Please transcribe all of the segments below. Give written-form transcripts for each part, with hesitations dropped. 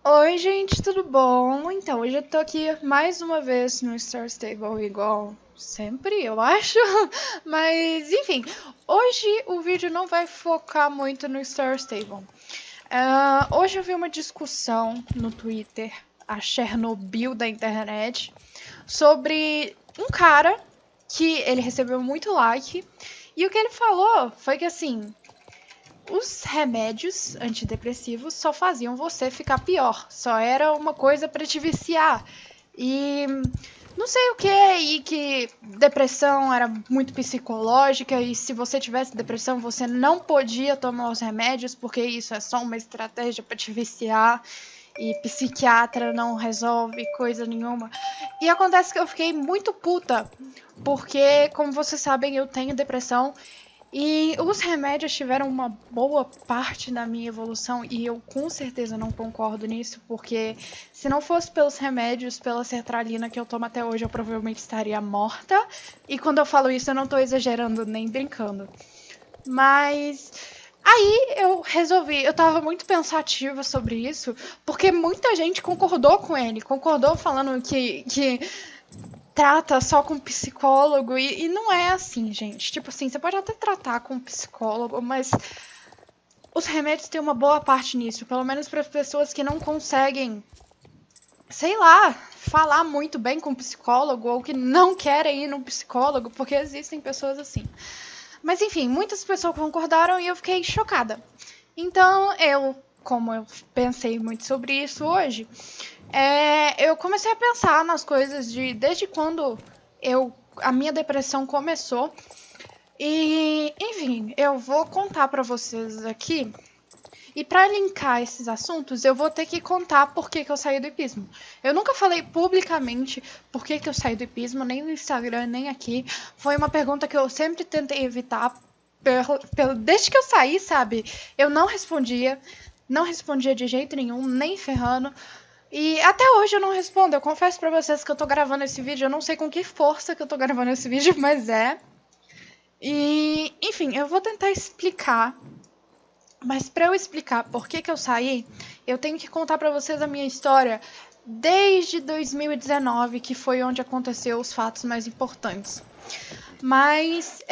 Oi, gente, tudo bom? Então, hoje eu tô aqui mais uma vez no Star Stable, igual sempre, eu acho. Mas, enfim, hoje o vídeo não vai focar muito no Star Stable. Hoje eu vi uma discussão no Twitter, a Chernobyl da internet, sobre um cara que ele recebeu muito like. E o que ele falou foi que, assim, os remédios antidepressivos só faziam você ficar pior, só era uma coisa para te viciar. E não sei o que, e que depressão era muito psicológica, e se você tivesse depressão você não podia tomar os remédios, porque isso é só uma estratégia para te viciar, e psiquiatra não resolve coisa nenhuma. E acontece que eu fiquei muito puta, porque, como vocês sabem, eu tenho depressão e os remédios tiveram uma boa parte da minha evolução e eu com certeza não concordo nisso, porque se não fosse pelos remédios, pela sertralina que eu tomo até hoje, eu provavelmente estaria morta. E quando eu falo isso, eu não tô exagerando nem brincando. Mas aí eu resolvi, eu tava muito pensativa sobre isso, porque muita gente concordou com ele, concordou falando que trata só com psicólogo e não é assim, gente. Tipo assim, você pode até tratar com psicólogo, mas os remédios têm uma boa parte nisso, pelo menos para as pessoas que não conseguem, sei lá, falar muito bem com psicólogo ou que não querem ir num psicólogo, porque existem pessoas assim. Mas enfim, muitas pessoas concordaram e eu fiquei chocada. Então como eu pensei muito sobre isso hoje, eu comecei a pensar nas coisas desde quando a minha depressão começou. E, enfim, eu vou contar pra vocês aqui. E para linkar esses assuntos, eu vou ter que contar por que eu saí do hipismo. Eu nunca falei publicamente por que eu saí do hipismo, nem no Instagram, nem aqui. Foi uma pergunta que eu sempre tentei evitar. Desde que eu saí, sabe? Eu não respondia. Não respondia de jeito nenhum, nem ferrando. E até hoje eu não respondo. Eu confesso pra vocês que eu tô gravando esse vídeo. Eu não sei com que força que eu tô gravando esse vídeo, mas é. E, enfim, eu vou tentar explicar. Mas para eu explicar por que eu saí, eu tenho que contar pra vocês a minha história desde 2019, que foi onde aconteceu os fatos mais importantes. Mas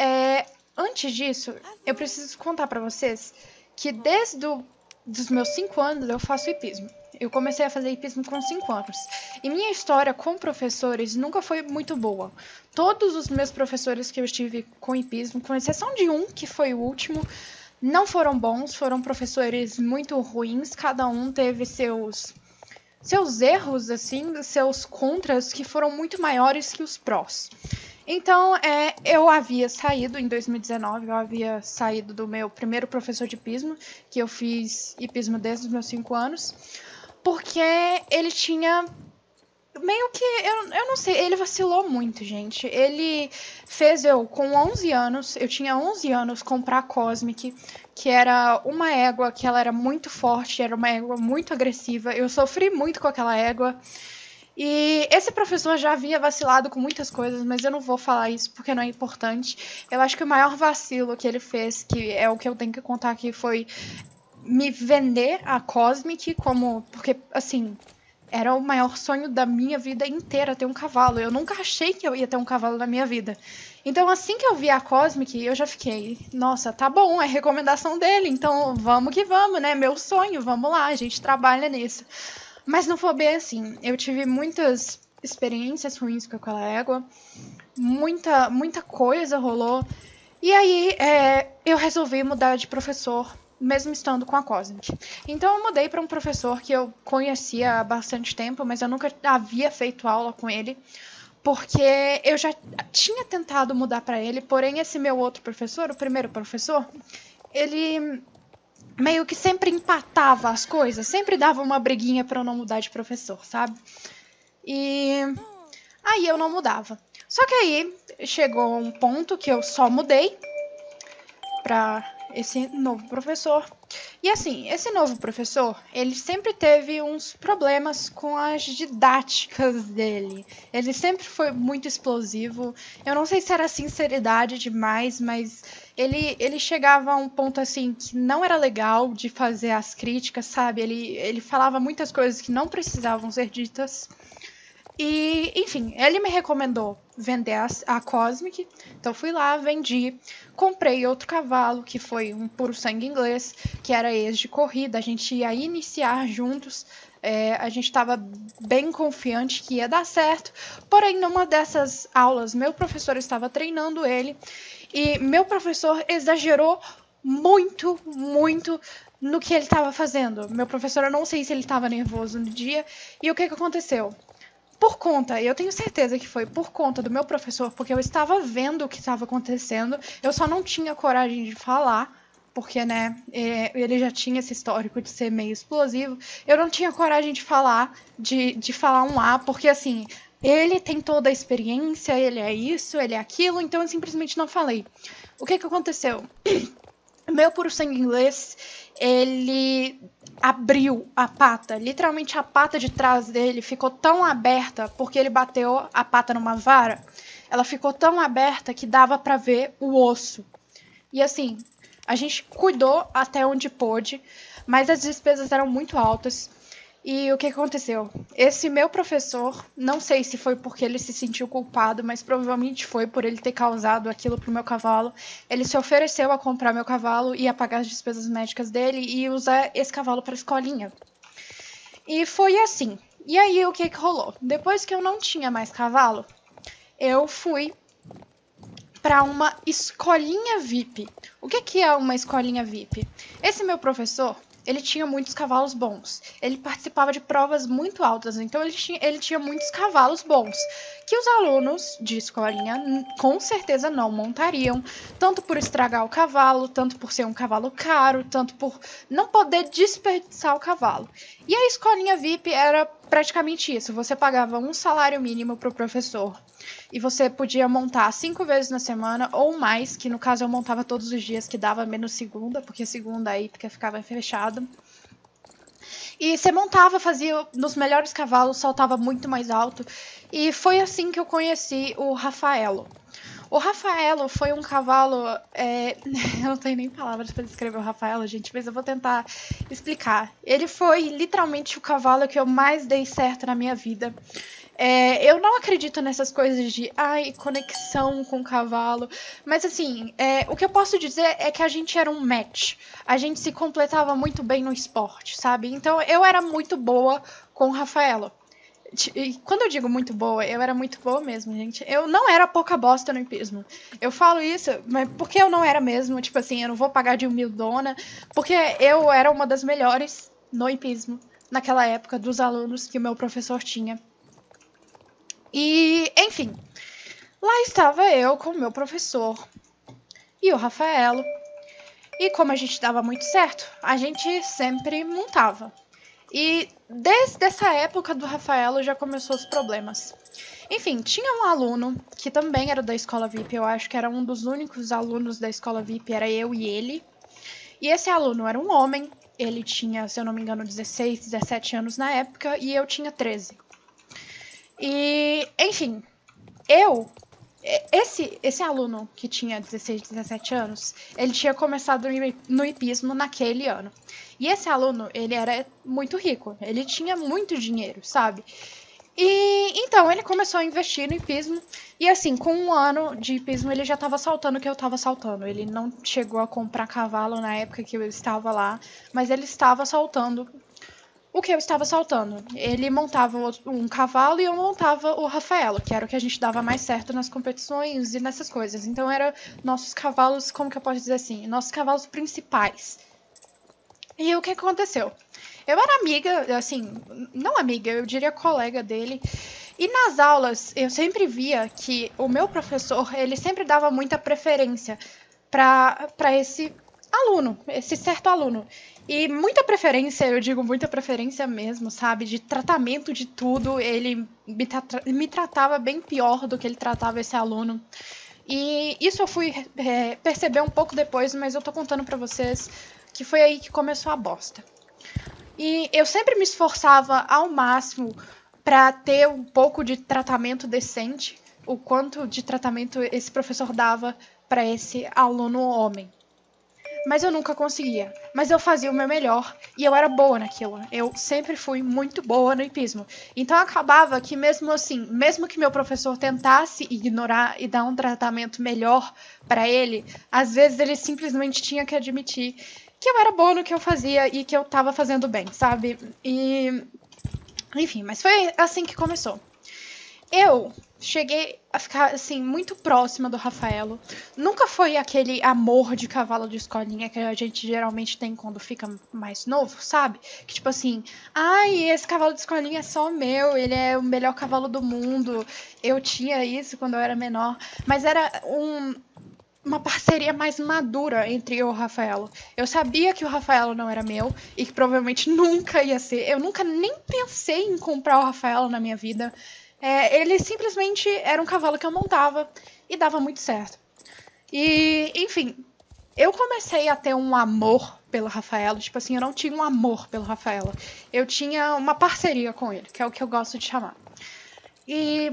antes disso, eu preciso contar pra vocês que dos meus 5 anos eu faço hipismo. Eu comecei a fazer hipismo com 5 anos. E minha história com professores nunca foi muito boa. Todos os meus professores que eu tive com hipismo, com exceção de um, que foi o último, não foram bons, foram professores muito ruins, cada um teve seus erros, assim, seus contras que foram muito maiores que os prós. Então, eu havia saído em 2019, eu havia saído do meu primeiro professor de hipismo, que eu fiz hipismo desde os meus 5 anos, porque ele tinha meio que, eu não sei, ele vacilou muito, gente. Ele fez eu, com 11 anos, eu tinha 11 anos, comprar a Cosmic, que era uma égua que ela era muito forte, era uma égua muito agressiva. Eu sofri muito com aquela égua. E esse professor já havia vacilado com muitas coisas, mas eu não vou falar isso porque não é importante. Eu acho que o maior vacilo que ele fez, que é o que eu tenho que contar aqui, foi me vender a Cosmic como. Porque, assim, era o maior sonho da minha vida inteira ter um cavalo. Eu nunca achei que eu ia ter um cavalo na minha vida. Então, assim que eu vi a Cosmic, eu já fiquei, nossa, tá bom, é recomendação dele, então vamos que vamos, né? Meu sonho, vamos lá, a gente trabalha nisso. Mas não foi bem assim. Eu tive muitas experiências ruins com aquela égua, muita coisa rolou. E aí eu resolvi mudar de professor, mesmo estando com a Cosmic. Então eu mudei para um professor que eu conhecia há bastante tempo, mas eu nunca havia feito aula com ele, porque eu já tinha tentado mudar para ele, porém esse meu outro professor, o primeiro professor, ele meio que sempre empatava as coisas, sempre dava uma briguinha para eu não mudar de professor, sabe? E aí eu não mudava. Só que aí chegou um ponto que eu só mudei pra esse novo professor. E assim, esse novo professor, ele sempre teve uns problemas com as didáticas dele. Ele sempre foi muito explosivo. Eu não sei se era sinceridade demais, mas ele chegava a um ponto assim que não era legal de fazer as críticas, sabe? Ele falava muitas coisas que não precisavam ser ditas. E, enfim, ele me recomendou vender a Cosmic, então fui lá, vendi, comprei outro cavalo, que foi um puro sangue inglês, que era ex de corrida, a gente ia iniciar juntos, a gente estava bem confiante que ia dar certo, porém, numa dessas aulas, meu professor estava treinando ele, e meu professor exagerou muito, muito no que ele estava fazendo. Meu professor, eu não sei se ele estava nervoso no dia, e o que aconteceu? Por conta, eu tenho certeza que foi por conta do meu professor, porque eu estava vendo o que estava acontecendo, eu só não tinha coragem de falar, porque, né, ele já tinha esse histórico de ser meio explosivo, eu não tinha coragem de falar, de falar um A, porque, assim, ele tem toda a experiência, ele é isso, ele é aquilo, então eu simplesmente não falei. O que aconteceu? Meu puro sangue inglês, ele abriu a pata, literalmente a pata de trás dele ficou tão aberta porque ele bateu a pata numa vara. Ela ficou tão aberta que dava para ver o osso. E assim, a gente cuidou até onde pôde, mas as despesas eram muito altas. E o que aconteceu? Esse meu professor, não sei se foi porque ele se sentiu culpado, mas provavelmente foi por ele ter causado aquilo pro meu cavalo. Ele se ofereceu a comprar meu cavalo e a pagar as despesas médicas dele e usar esse cavalo para escolinha. E foi assim. E aí o que rolou? Depois que eu não tinha mais cavalo, eu fui para uma escolinha VIP. O que é uma escolinha VIP? Esse meu professor, ele tinha muitos cavalos bons. Ele participava de provas muito altas, então ele tinha muitos cavalos bons, que os alunos de escolinha com certeza não montariam, tanto por estragar o cavalo, tanto por ser um cavalo caro, tanto por não poder desperdiçar o cavalo. E a escolinha VIP era praticamente isso, você pagava um salário mínimo para o professor. E você podia montar 5 vezes na semana ou mais, que no caso eu montava todos os dias, que dava menos segunda, porque segunda aí porque ficava fechado. E você montava, fazia nos melhores cavalos, saltava muito mais alto. E foi assim que eu conheci o Rafaelo. O Rafaelo foi um cavalo. Eu não tenho nem palavras para descrever o Rafaelo, gente, mas eu vou tentar explicar. Ele foi literalmente o cavalo que eu mais dei certo na minha vida. Eu não acredito nessas coisas de conexão com o cavalo. Mas assim, o que eu posso dizer é que a gente era um match. A gente se completava muito bem no esporte, sabe? Então eu era muito boa com o Rafaelo. E quando eu digo muito boa, eu era muito boa mesmo, gente. Eu não era pouca bosta no hipismo. Eu falo isso, mas porque eu não era mesmo, tipo assim, eu não vou pagar de humildona, porque eu era uma das melhores no hipismo naquela época dos alunos que o meu professor tinha. E, enfim, lá estava eu com o meu professor e o Rafaelo. E como a gente dava muito certo, a gente sempre montava. E desde essa época do Rafaelo já começou os problemas. Enfim, tinha um aluno que também era da escola VIP, eu acho que era um dos únicos alunos da escola VIP, era eu e ele. E esse aluno era um homem, ele tinha, se eu não me engano, 16, 17 anos na época e eu tinha 13. E, enfim, esse aluno que tinha 16, 17 anos, ele tinha começado no hipismo naquele ano. E esse aluno, ele era muito rico, ele tinha muito dinheiro, sabe? E então ele começou a investir no hipismo. E assim, com um ano de hipismo, ele já estava saltando o que eu estava saltando. Ele não chegou a comprar cavalo na época que eu estava lá, mas ele estava saltando o que eu estava saltando. Ele montava um cavalo e eu montava o Rafaelo, que era o que a gente dava mais certo nas competições e nessas coisas. Então eram nossos cavalos, como que eu posso dizer assim, nossos cavalos principais. E o que aconteceu? Eu era amiga, assim, não amiga, eu diria colega dele. E nas aulas eu sempre via que o meu professor, ele sempre dava muita preferência para esse aluno, esse certo aluno. E muita preferência, eu digo muita preferência mesmo, sabe? De tratamento de tudo. Ele me tratava bem pior do que ele tratava esse aluno. E isso eu fui perceber um pouco depois, mas eu tô contando pra vocês que foi aí que começou a bosta. E eu sempre me esforçava ao máximo pra ter um pouco de tratamento decente, o quanto de tratamento esse professor dava pra esse aluno homem. Mas eu nunca conseguia. Mas eu fazia o meu melhor e eu era boa naquilo. Eu sempre fui muito boa no hipismo. Então acabava que mesmo assim, mesmo que meu professor tentasse ignorar e dar um tratamento melhor pra ele, às vezes ele simplesmente tinha que admitir que eu era boa no que eu fazia e que eu tava fazendo bem, sabe? E enfim, mas foi assim que começou. Eu cheguei a ficar, assim, muito próxima do Rafaelo. Nunca foi aquele amor de cavalo de escolinha que a gente geralmente tem quando fica mais novo, sabe? Que tipo assim, ai, esse cavalo de escolinha é só meu, ele é o melhor cavalo do mundo. Eu tinha isso quando eu era menor. Mas era uma parceria mais madura entre eu e o Rafaelo. Eu sabia que o Rafaelo não era meu e que provavelmente nunca ia ser. Eu nunca nem pensei em comprar o Rafaelo na minha vida. Ele simplesmente era um cavalo que eu montava e dava muito certo. E, enfim, eu comecei a ter um amor pelo Rafaelo. Tipo assim, eu não tinha um amor pelo Rafaelo. Eu tinha uma parceria com ele, que é o que eu gosto de chamar. E,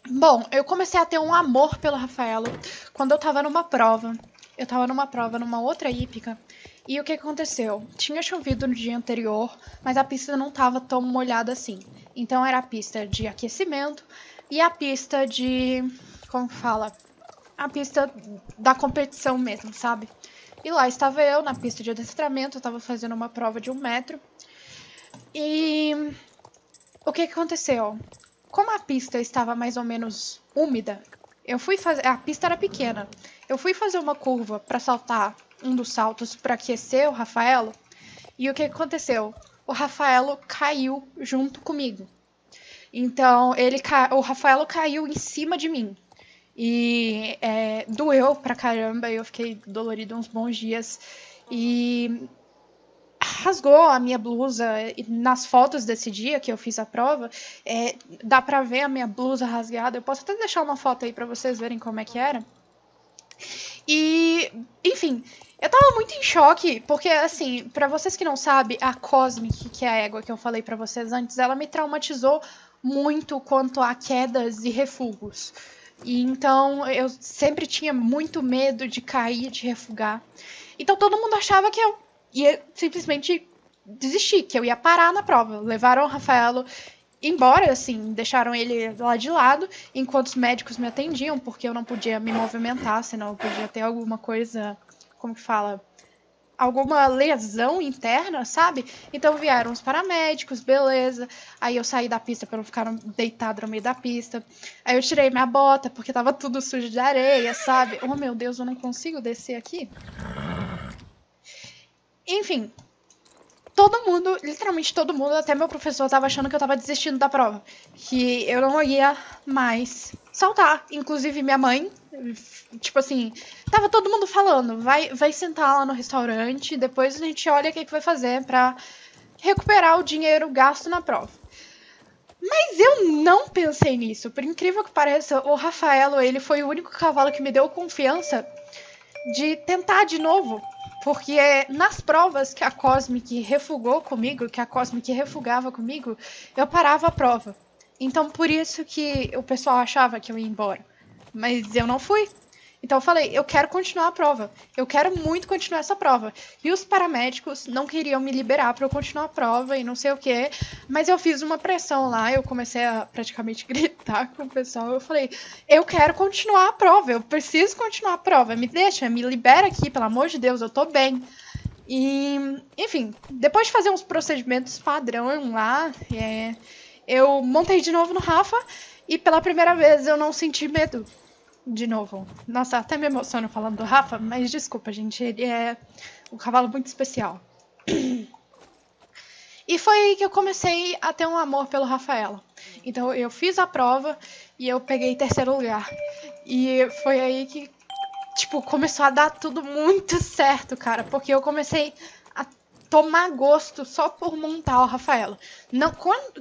bom, eu comecei a ter um amor pelo Rafaelo quando eu tava numa prova. Eu tava numa prova numa outra hípica. E o que aconteceu? Tinha chovido no dia anterior, mas a pista não tava tão molhada assim. Então era a pista de aquecimento e a pista de. Como fala? A pista da competição mesmo, sabe? E lá estava eu na pista de adestramento, eu tava fazendo uma prova de 1 metro. E o que aconteceu? Como a pista estava mais ou menos úmida, eu fui fazer. A pista era pequena. Eu fui fazer uma curva para saltar um dos saltos para aquecer o Rafaelo. E o que aconteceu? O Rafaelo caiu junto comigo. Então, o Rafaelo caiu em cima de mim. E doeu pra caramba. Eu fiquei dolorido uns bons dias. E rasgou a minha blusa. E nas fotos desse dia que eu fiz a prova, dá pra ver a minha blusa rasgada. Eu posso até deixar uma foto aí pra vocês verem como é que era. E, enfim, eu tava muito em choque, porque, assim, pra vocês que não sabem, a Cosmic, que é a égua que eu falei pra vocês antes, ela me traumatizou muito quanto a quedas e refugos. E então eu sempre tinha muito medo de cair, de refugar. Então todo mundo achava que eu ia simplesmente desistir, que eu ia parar na prova. Levaram o Rafaelo embora, assim, deixaram ele lá de lado, enquanto os médicos me atendiam, porque eu não podia me movimentar, senão eu podia ter alguma coisa, como que fala? Alguma lesão interna, sabe? Então vieram os paramédicos, beleza. Aí eu saí da pista para não ficar deitado no meio da pista. Aí eu tirei minha bota, porque tava tudo sujo de areia, sabe? Oh, meu Deus, eu não consigo descer aqui. Enfim, todo mundo, literalmente todo mundo, até meu professor tava achando que eu tava desistindo da prova. Que eu não ia mais saltar. Inclusive minha mãe, tipo assim, tava todo mundo falando, vai sentar lá no restaurante, depois a gente olha o que vai fazer pra recuperar o dinheiro gasto na prova. Mas eu não pensei nisso. Por incrível que pareça, o Rafaelo, ele foi o único cavalo que me deu confiança de tentar de novo. Porque nas provas que a Cosmic refugou comigo, que a Cosmic refugava comigo, eu parava a prova. Então por isso que o pessoal achava que eu ia embora. Mas eu não fui. Então eu falei, eu quero continuar a prova. Eu quero muito continuar essa prova. E os paramédicos não queriam me liberar para eu continuar a prova e não sei o quê. Mas eu fiz uma pressão lá, eu comecei a praticamente gritar com o pessoal. Eu falei, eu quero continuar a prova, eu preciso continuar a prova. Me deixa, me libera aqui, pelo amor de Deus, eu tô bem. E, enfim, depois de fazer uns procedimentos padrão lá, eu montei de novo no Rafa e pela primeira vez eu não senti medo. De novo. Nossa, até me emociono falando do Rafa, mas desculpa, gente. Ele é um cavalo muito especial. E foi aí que eu comecei a ter um amor pelo Rafaela. Então eu fiz a prova e eu peguei 3º lugar. E foi aí que, tipo, começou a dar tudo muito certo, cara. Porque eu comecei a tomar gosto só por montar o Rafaela. Não,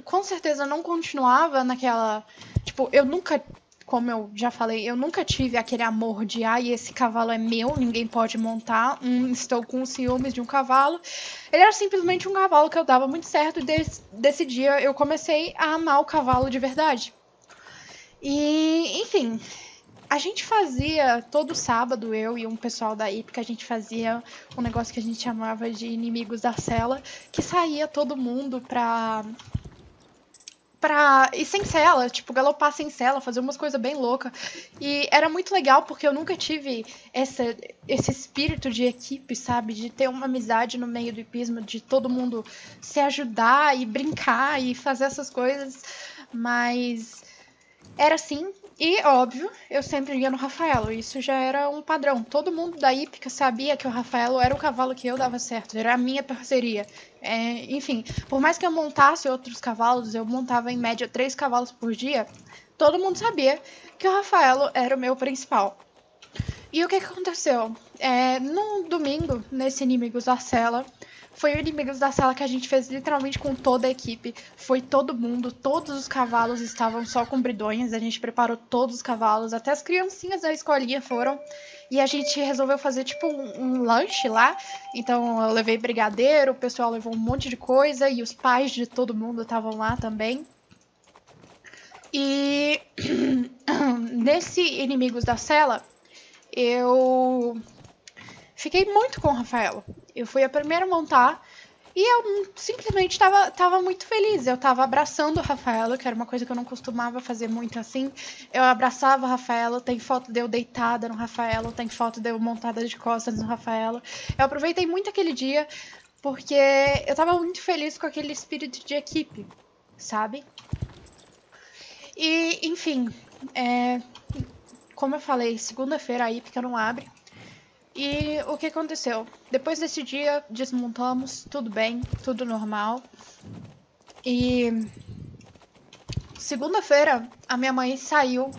com certeza não continuava naquela. Tipo, eu nunca como eu já falei, eu nunca tive aquele amor de esse cavalo é meu, ninguém pode montar, estou com ciúmes de um cavalo. Ele era simplesmente um cavalo que eu dava muito certo e desse dia eu comecei a amar o cavalo de verdade. E, enfim, a gente fazia todo sábado, eu e um pessoal da IPCA, a gente fazia um negócio que a gente chamava de Inimigos da Sela, que saía todo mundo pra ir sem sela, tipo, galopar sem sela, fazer umas coisas bem loucas. E era muito legal porque eu nunca tive esse espírito de equipe, sabe? De ter uma amizade no meio do hipismo, de todo mundo se ajudar e brincar e fazer essas coisas. Mas era assim, e óbvio, eu sempre ia no Rafaelo. Isso já era um padrão. Todo mundo da hípica sabia que o Rafaelo era o cavalo que eu dava certo, era a minha parceria. Enfim, por mais que eu montasse outros cavalos, eu montava em média 3 cavalos por dia, todo mundo sabia que o Rafaelo era o meu principal. E o que aconteceu? No domingo, nesse Inimigos da Sela, foi o Inimigos da Sela que a gente fez literalmente com toda a equipe. Foi todo mundo, todos os cavalos estavam só com bridões, a gente preparou todos os cavalos, até as criancinhas da escolinha foram. E a gente resolveu fazer tipo um lanche lá. Então eu levei brigadeiro, o pessoal levou um monte de coisa e os pais de todo mundo estavam lá também. E nesse Inimigos da Sela, eu fiquei muito com o Rafaelo. Eu fui a primeira a montar e eu simplesmente tava muito feliz. Eu tava abraçando o Rafaelo, que era uma coisa que eu não costumava fazer muito assim. Eu abraçava o Rafaelo, tem foto de eu deitada no Rafaelo, tem foto de eu montada de costas no Rafaelo. Eu aproveitei muito aquele dia porque eu tava muito feliz com aquele espírito de equipe, sabe? E, enfim, como eu falei, segunda-feira a hípica não abre. E o que aconteceu? Depois desse dia, desmontamos, tudo bem, tudo normal. E segunda-feira, a minha mãe saiu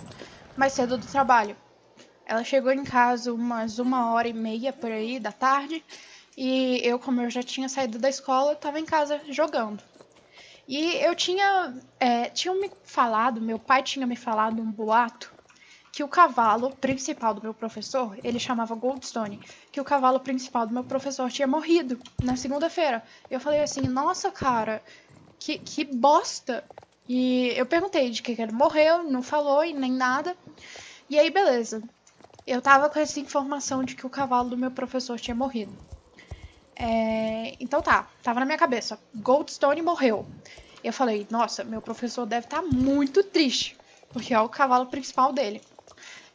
mais cedo do trabalho. Ela chegou em casa umas 1h30 por aí da tarde. E eu, como eu já tinha saído da escola, estava em casa jogando. E eu tinham me falado, meu pai tinha me falado um boato que o cavalo principal do meu professor, ele chamava Goldstone, que o cavalo principal do meu professor tinha morrido na segunda-feira. Eu falei assim, nossa, cara, que bosta. E eu perguntei de que ele morreu, não falou e nem nada. E aí, beleza. Eu tava com essa informação de que o cavalo do meu professor tinha morrido. Então tá, tava na minha cabeça. Goldstone morreu. Eu falei, nossa, meu professor deve estar muito triste, porque é o cavalo principal dele.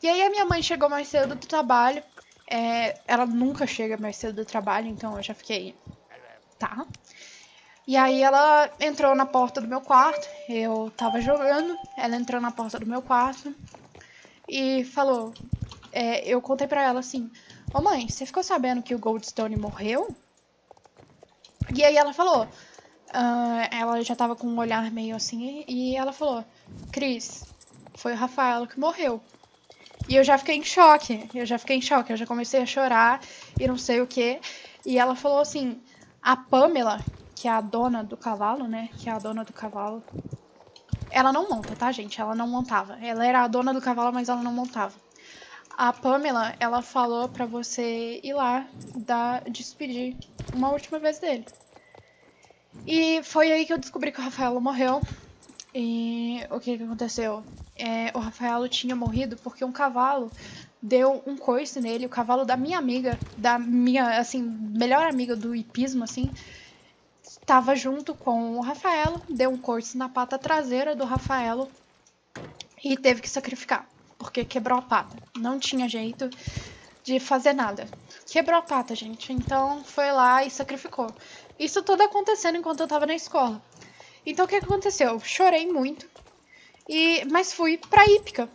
E aí a minha mãe chegou mais cedo do trabalho. Ela nunca chega mais cedo do trabalho, então eu já fiquei, tá. E aí ela entrou na porta do meu quarto, eu tava jogando, ela entrou na porta do meu quarto e falou, eu contei pra ela assim, ô mãe, você ficou sabendo que o Goldstone morreu? E aí ela falou, ela já tava com um olhar meio assim, e ela falou, Cris, foi o Rafaelo que morreu. E eu já fiquei em choque, eu já comecei a chorar e não sei o que. E ela falou assim, a Pamela, que é a dona do cavalo, né, ela não monta, tá, gente? Ela não montava. Ela era a dona do cavalo, mas ela não montava. A Pamela, ela falou pra você ir lá despedir uma última vez dele. E foi aí que eu descobri que o Rafaelo morreu. E o que aconteceu? O Rafaelo tinha morrido porque um cavalo deu um coice nele. O cavalo da minha amiga, da minha, assim, melhor amiga do hipismo, assim, estava junto com o Rafaelo, deu um coice na pata traseira do Rafaelo e teve que sacrificar, porque quebrou a pata. Não tinha jeito de fazer nada. Quebrou a pata, gente. Então foi lá e sacrificou. Isso tudo acontecendo enquanto eu tava na escola. Então o que aconteceu? Eu chorei muito. Mas fui pra hípica.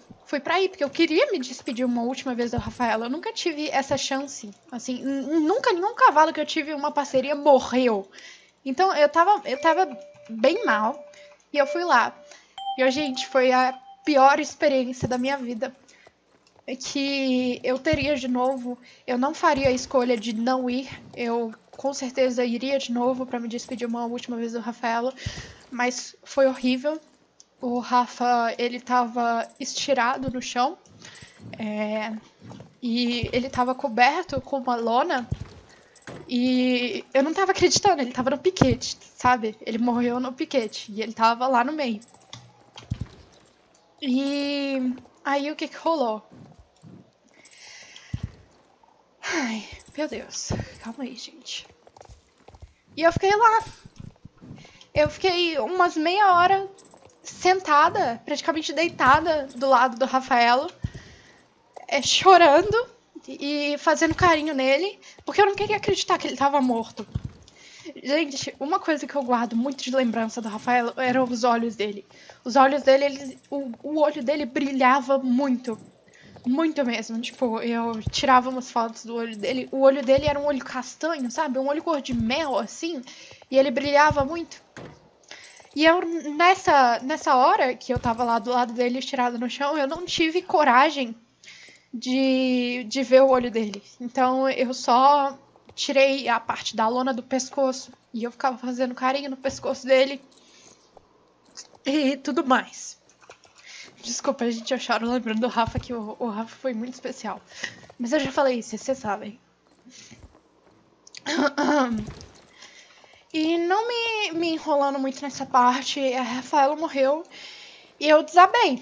Eu queria me despedir uma última vez do Rafael. Eu nunca tive essa chance. Assim, nunca nenhum cavalo que eu tive uma parceria morreu. Então eu tava bem mal. E eu fui lá. E, gente, foi a pior experiência da minha vida. Que eu teria de novo. Eu não faria a escolha de não ir. Eu com certeza iria de novo pra me despedir uma última vez do Rafael. Mas foi horrível. o Rafa, ele tava estirado no chão, e ele tava coberto com uma lona, e eu não tava acreditando, ele tava no piquete, sabe? Ele morreu no piquete, e ele tava lá no meio. E aí o que rolou? Ai, meu Deus, calma aí, gente. E eu fiquei lá. Eu fiquei umas meia hora sentada, praticamente deitada do lado do Rafaelo, chorando e fazendo carinho nele, porque eu não queria acreditar que ele tava morto. Gente, uma coisa que eu guardo muito de lembrança do Rafael eram os olhos dele. Os olhos dele, o olho dele brilhava muito. Muito mesmo. Tipo, eu tirava umas fotos do olho dele. O olho dele era um olho castanho, sabe? Um olho cor de mel, assim. E ele brilhava muito. E eu, nessa hora que eu tava lá do lado dele, estirado no chão, eu não tive coragem de ver o olho dele. Então eu só tirei a parte da lona do pescoço e eu ficava fazendo carinho no pescoço dele e tudo mais. Desculpa, gente, eu choro lembrando do Rafa, que o Rafa foi muito especial. Mas eu já falei isso, vocês sabem. E não me enrolando muito nessa parte, a Rafaela morreu e eu desabei.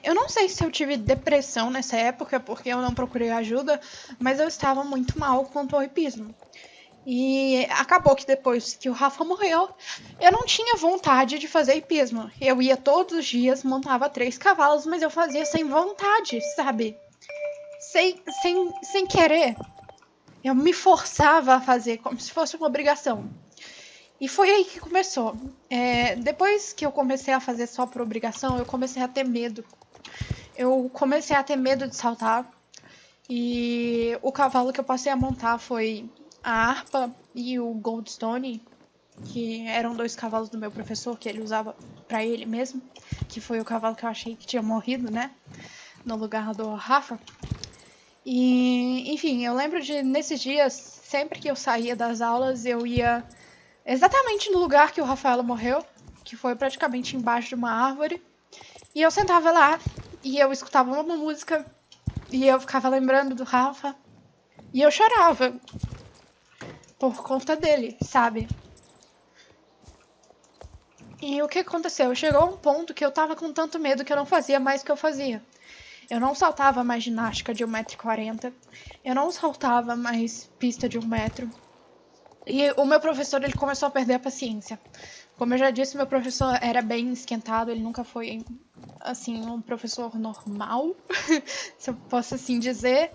Eu não sei se eu tive depressão nessa época, porque eu não procurei ajuda, mas eu estava muito mal quanto ao hipismo. E acabou que depois que o Rafa morreu, eu não tinha vontade de fazer hipismo. Eu ia todos os dias, montava 3 cavalos, mas eu fazia sem vontade, sabe? Sem querer. Eu me forçava a fazer como se fosse uma obrigação. E foi aí que começou. Depois que eu comecei a fazer só por obrigação, eu comecei a ter medo. Eu comecei a ter medo de saltar. E o cavalo que eu passei a montar foi a harpa e o Goldstone, que eram 2 cavalos do meu professor, que ele usava pra ele mesmo. Que foi o cavalo que eu achei que tinha morrido, né? No lugar do Rafa. E, enfim, eu lembro de, nesses dias, sempre que eu saía das aulas, eu ia exatamente no lugar que o Rafael morreu, que foi praticamente embaixo de uma árvore. E eu sentava lá e eu escutava uma música e eu ficava lembrando do Rafa e eu chorava por conta dele, sabe? E o que aconteceu? Chegou um ponto que eu tava com tanto medo que eu não fazia mais o que eu fazia. Eu não saltava mais ginástica de 1,40 m. Eu não saltava mais pista de 1 metro. E o meu professor, ele começou a perder a paciência. Como eu já disse, meu professor era bem esquentado, ele nunca foi, assim, um professor normal, se eu posso assim dizer.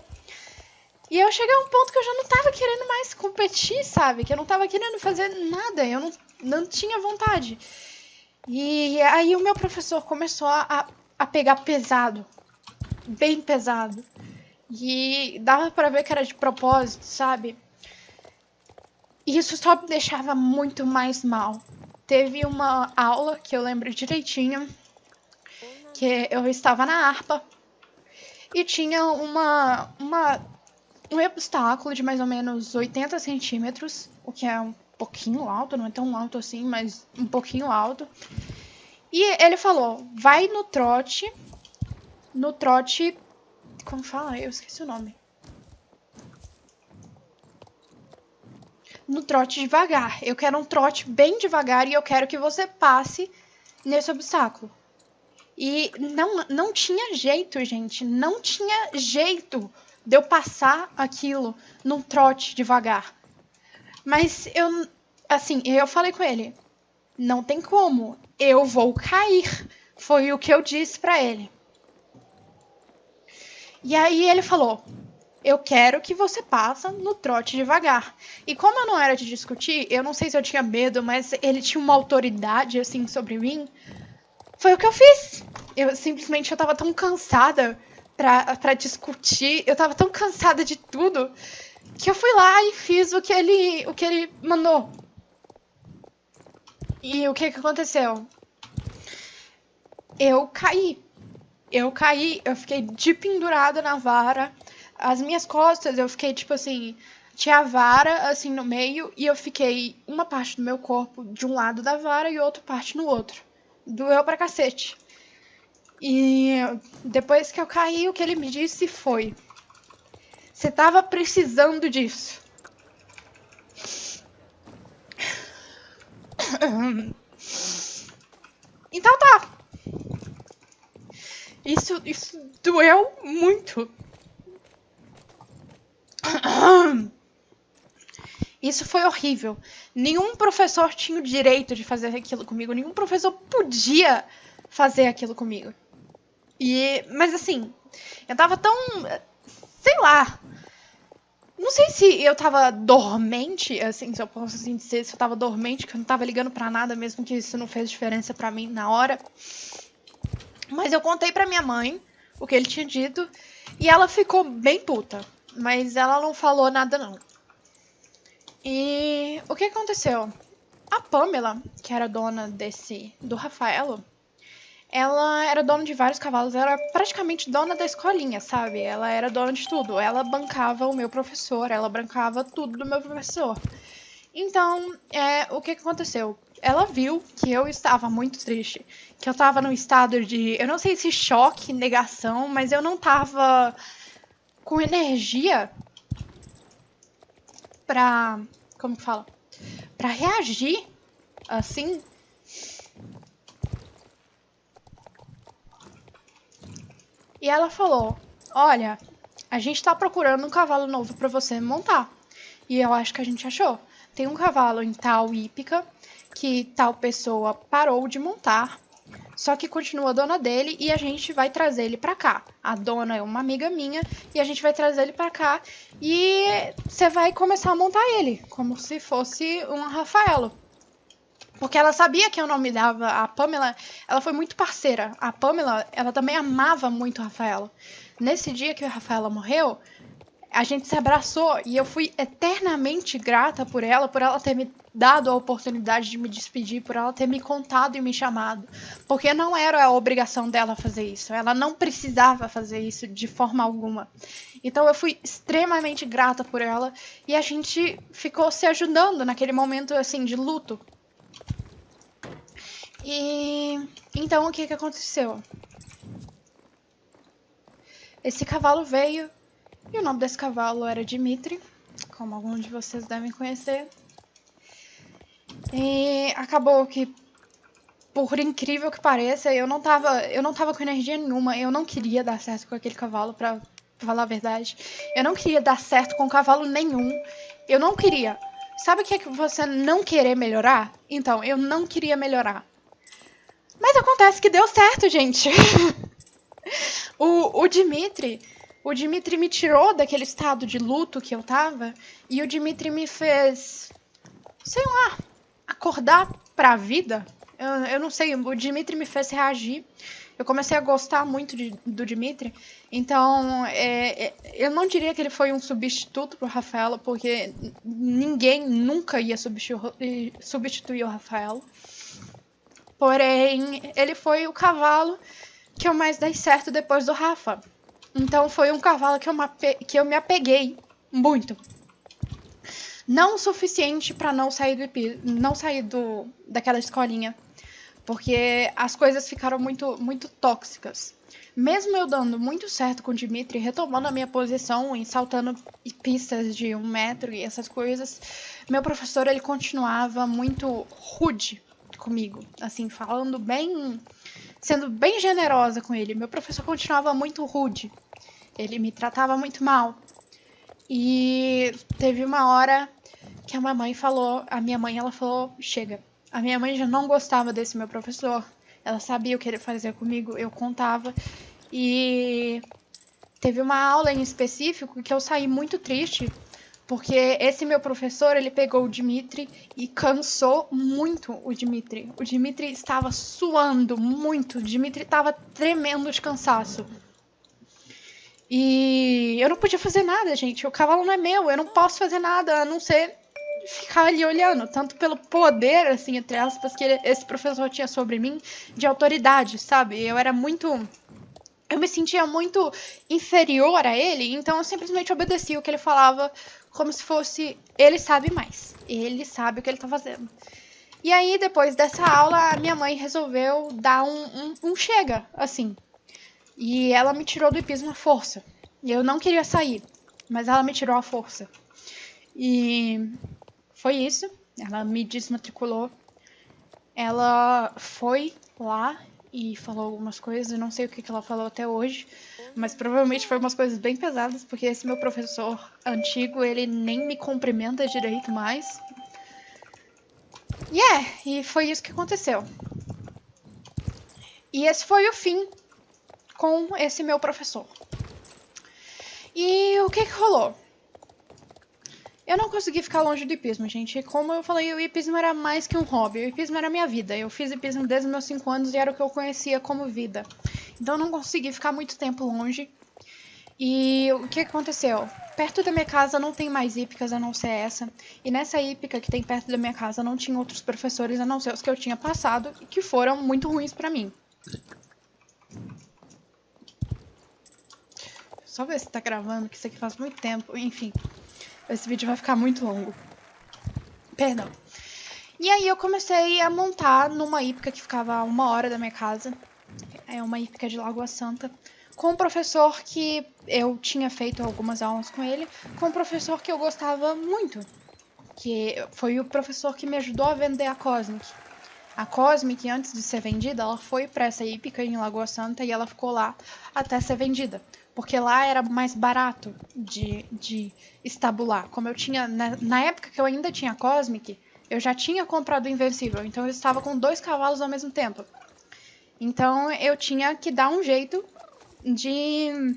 E eu cheguei a um ponto que eu já não tava querendo mais competir, sabe? Que eu não tava querendo fazer nada, eu não tinha vontade. E aí o meu professor começou a pegar pesado, bem pesado. E dava pra ver que era de propósito, sabe? E isso só me deixava muito mais mal. Teve uma aula que eu lembro direitinho, que eu estava na harpa e tinha um obstáculo de mais ou menos 80 centímetros, o que é um pouquinho alto, não é tão alto assim, mas um pouquinho alto. E ele falou, vai no trote, como fala? Eu esqueci o nome. No trote devagar. Eu quero um trote bem devagar e eu quero que você passe nesse obstáculo. E não tinha jeito, gente. Não tinha jeito de eu passar aquilo num trote devagar. Mas eu falei com ele, não tem como, eu vou cair. Foi o que eu disse pra ele. E aí ele falou, eu quero que você passe no trote devagar. E como eu não era de discutir, eu não sei se eu tinha medo, mas ele tinha uma autoridade, assim, sobre mim. Foi o que eu fiz. Eu tava tão cansada pra discutir, eu tava tão cansada de tudo, que eu fui lá e fiz o que ele mandou. E o que aconteceu? Eu caí, eu fiquei de pendurada na vara. As minhas costas, eu fiquei tipo assim, tinha a vara assim no meio e eu fiquei uma parte do meu corpo de um lado da vara e outra parte no outro. Doeu pra cacete. E depois que eu caí, o que ele me disse foi: você tava precisando disso. Então tá. Isso doeu muito. Isso foi horrível. Nenhum professor tinha o direito de fazer aquilo comigo. Nenhum professor podia fazer aquilo comigo. Mas assim, eu tava tão... sei lá. Não sei se eu tava dormente, assim, se eu posso assim dizer, se eu tava dormente, que eu não tava ligando pra nada, mesmo que isso não fez diferença pra mim na hora. Mas eu contei pra minha mãe o que ele tinha dito e ela ficou bem puta. Mas ela não falou nada, não. E o que aconteceu? A Pamela, que era dona do Rafaelo, ela era dona de vários cavalos, era praticamente dona da escolinha, sabe? Ela era dona de tudo. Ela bancava o meu professor, ela bancava tudo do meu professor. Então, o que aconteceu? Ela viu que eu estava muito triste, que eu estava num estado de, eu não sei se choque, negação, mas eu não estava com energia pra, como que fala? Pra reagir, assim. E ela falou: olha, a gente tá procurando um cavalo novo pra você montar. E eu acho que a gente achou. Tem um cavalo em tal hípica que tal pessoa parou de montar, só que continua a dona dele e a gente vai trazer ele pra cá. A dona é uma amiga minha e a gente vai trazer ele pra cá e você vai começar a montar ele, como se fosse um Rafaelo. Porque ela sabia que eu não me dava. A Pamela, ela foi muito parceira. A Pamela, ela também amava muito o Rafaelo. Nesse dia que o Rafaelo morreu, a gente se abraçou e eu fui eternamente grata por ela ter me dado a oportunidade de me despedir, por ela ter me contado e me chamado. Porque não era a obrigação dela fazer isso. Ela não precisava fazer isso de forma alguma. Então eu fui extremamente grata por ela e a gente ficou se ajudando naquele momento assim de luto. E então o que aconteceu? Esse cavalo veio e o nome desse cavalo era Dimitri, como alguns de vocês devem conhecer. E acabou que, por incrível que pareça, eu não tava com energia nenhuma. Eu não queria dar certo com aquele cavalo, pra falar a verdade. Eu não queria dar certo com cavalo nenhum. Eu não queria. Sabe o que é que você não querer melhorar? Então, eu não queria melhorar. Mas acontece que deu certo, gente. O Dimitri me tirou daquele estado de luto que eu tava. E o Dimitri me fez, sei lá, acordar pra vida. Eu não sei, o Dimitri me fez reagir. Eu comecei a gostar muito do Dimitri. Então, eu não diria que ele foi um substituto pro Rafaelo, porque ninguém nunca ia substituir o Rafaelo. Porém, ele foi o cavalo que eu mais dei certo depois do Rafa. Então foi um cavalo que eu me apeguei muito. Não o suficiente para não sair daquela escolinha, porque as coisas ficaram muito tóxicas. Mesmo eu dando muito certo com o Dimitri, retomando a minha posição e saltando pistas de 1 metro e essas coisas, meu professor ele continuava muito rude comigo, assim, sendo bem generosa com ele. Meu professor continuava muito rude. Ele me tratava muito mal. E teve uma hora que a minha mãe ela falou, chega. A minha mãe já não gostava desse meu professor. Ela sabia o que ele fazia comigo, eu contava. E teve uma aula em específico que eu saí muito triste, porque esse meu professor, ele pegou o Dimitri e cansou muito o Dimitri. O Dimitri estava suando muito, o Dimitri estava tremendo de cansaço. E eu não podia fazer nada, gente. O cavalo não é meu, eu não posso fazer nada a não ser ficar ali olhando, tanto pelo poder, assim, entre aspas, que esse professor tinha sobre mim, de autoridade, sabe? Eu me sentia muito inferior a ele, então eu simplesmente obedecia o que ele falava, como se fosse, ele sabe mais, ele sabe o que ele tá fazendo. E aí, depois dessa aula, a minha mãe resolveu dar um chega, assim. E ela me tirou do hipismo à força. E eu não queria sair, mas ela me tirou à força. E foi isso. Ela me desmatriculou. Ela foi lá e falou algumas coisas. Eu não sei o que ela falou até hoje, mas provavelmente foi umas coisas bem pesadas, porque esse meu professor antigo, ele nem me cumprimenta direito mais. E foi isso que aconteceu. E esse foi o fim com esse meu professor. E o que rolou? Eu não consegui ficar longe do hipismo, gente. Como eu falei, o hipismo era mais que um hobby. O hipismo era minha vida. Eu fiz hipismo desde meus 5 anos e era o que eu conhecia como vida. Então eu não consegui ficar muito tempo longe. E o que aconteceu? Perto da minha casa não tem mais hípicas a não ser essa. E nessa hípica que tem perto da minha casa não tinha outros professores a não ser os que eu tinha passado e que foram muito ruins pra mim. Só ver se tá gravando, que isso aqui faz muito tempo. Enfim, esse vídeo vai ficar muito longo. Perdão. E aí eu comecei a montar numa hípica que ficava a 1 hora da minha casa. É uma hípica de Lagoa Santa. Com um professor que eu tinha feito algumas aulas com ele. Com um professor que eu gostava muito. Que foi o professor que me ajudou a vender a Cosmic. A Cosmic, antes de ser vendida, ela foi para essa hípica em Lagoa Santa e ela ficou lá até ser vendida. Porque lá era mais barato de estabular. Como eu tinha, na época que eu ainda tinha Cosmic, eu já tinha comprado o Invencível. Então eu estava com 2 cavalos ao mesmo tempo. Então eu tinha que dar um jeito de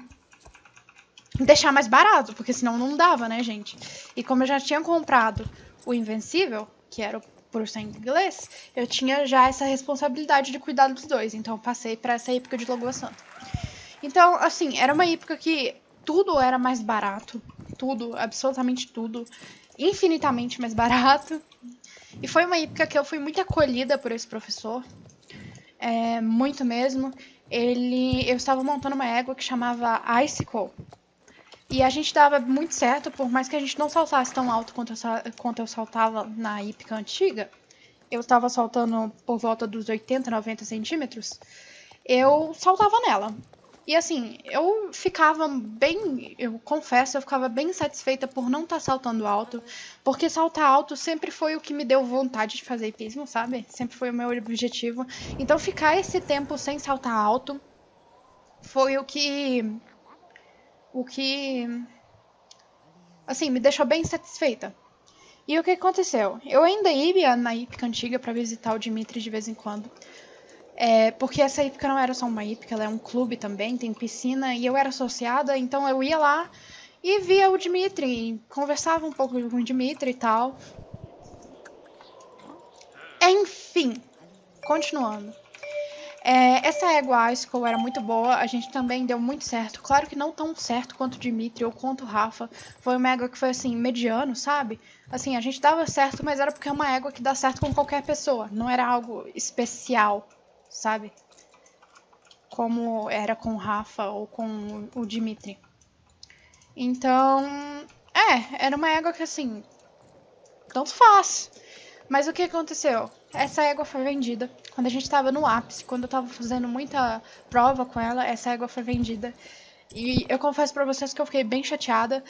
deixar mais barato, porque senão não dava, né, gente? E como eu já tinha comprado o Invencível, que era por sangue inglês, eu tinha já essa responsabilidade de cuidar dos dois. Então eu passei para essa época de Lagoa Santa. Então, assim, era uma época que tudo era mais barato. Tudo, absolutamente tudo. Infinitamente mais barato. E foi uma época que eu fui muito acolhida por esse professor. Muito mesmo. Eu estava montando uma égua que chamava Icicle. E a gente dava muito certo, por mais que a gente não saltasse tão alto quanto eu saltava na hípica antiga. Eu estava saltando por volta dos 80, 90 centímetros. Eu saltava nela. E assim, eu confesso, eu ficava bem satisfeita por não estar saltando alto, porque saltar alto sempre foi o que me deu vontade de fazer hipismo, sabe? Sempre foi o meu objetivo. Então ficar esse tempo sem saltar alto foi o que assim, me deixou bem satisfeita. E o que aconteceu? Eu ainda ia na hípica antiga para visitar o Dimitri de vez em quando. Porque essa hípica não era só uma hípica, ela é um clube também, tem piscina, e eu era associada, então eu ia lá e via o Dimitri, conversava um pouco com o Dimitri e tal. Enfim, continuando. Essa égua Icicle era muito boa, a gente também deu muito certo. Claro que não tão certo quanto o Dimitri ou quanto o Rafa. Foi uma égua que foi assim, mediano, sabe? Assim, a gente dava certo, mas era porque é uma égua que dá certo com qualquer pessoa. Não era algo especial, sabe? Como era com o Rafa ou com o Dimitri. Então, era uma égua que assim, tanto faz. Mas o que aconteceu? Essa égua foi vendida. Quando a gente tava no ápice, quando eu tava fazendo muita prova com ela, essa égua foi vendida. E eu confesso pra vocês que eu fiquei bem chateada,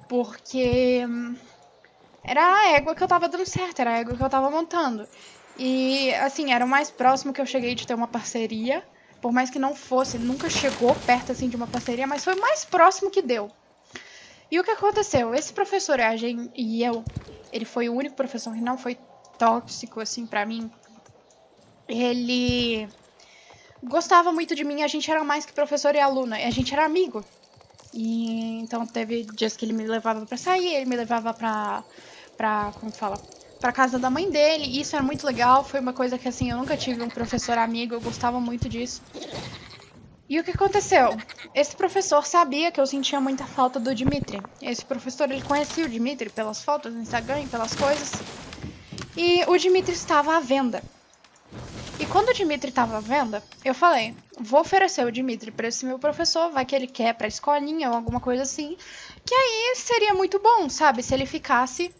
porque era a égua que eu tava dando certo, era a égua que eu tava montando. E, assim, era o mais próximo que eu cheguei de ter uma parceria. Por mais que não fosse, nunca chegou perto, assim, de uma parceria, mas foi o mais próximo que deu. E o que aconteceu? Esse professor ele foi o único professor que não foi tóxico, assim, pra mim. Ele gostava muito de mim, a gente era mais que professor e aluna, a gente era amigo. E então teve dias que ele me levava pra sair, ele me levava como fala? Pra casa da mãe dele, e isso era muito legal, foi uma coisa que assim, eu nunca tive um professor amigo, eu gostava muito disso. E o que aconteceu? Esse professor sabia que eu sentia muita falta do Dimitri. Esse professor, ele conhecia o Dimitri pelas fotos no Instagram, pelas coisas. E o Dimitri estava à venda. E quando o Dimitri estava à venda, eu falei, vou oferecer o Dimitri para esse meu professor, vai que ele quer para a escolinha ou alguma coisa assim, que aí seria muito bom, sabe? Se ele ficasse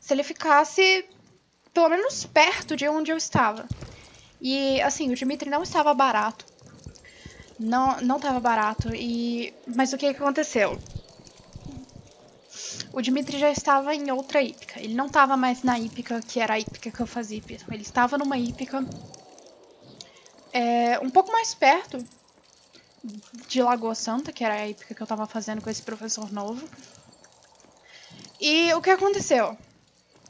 se ele ficasse pelo menos perto de onde eu estava. E, assim, o Dimitri não estava barato. Não estava barato. Mas o que aconteceu? O Dimitri já estava em outra hípica. Ele não estava mais na hípica que era a hípica que eu fazia hipismo. Ele estava numa hípica um pouco mais perto de Lagoa Santa, que era a hípica que eu estava fazendo com esse professor novo. E o que aconteceu?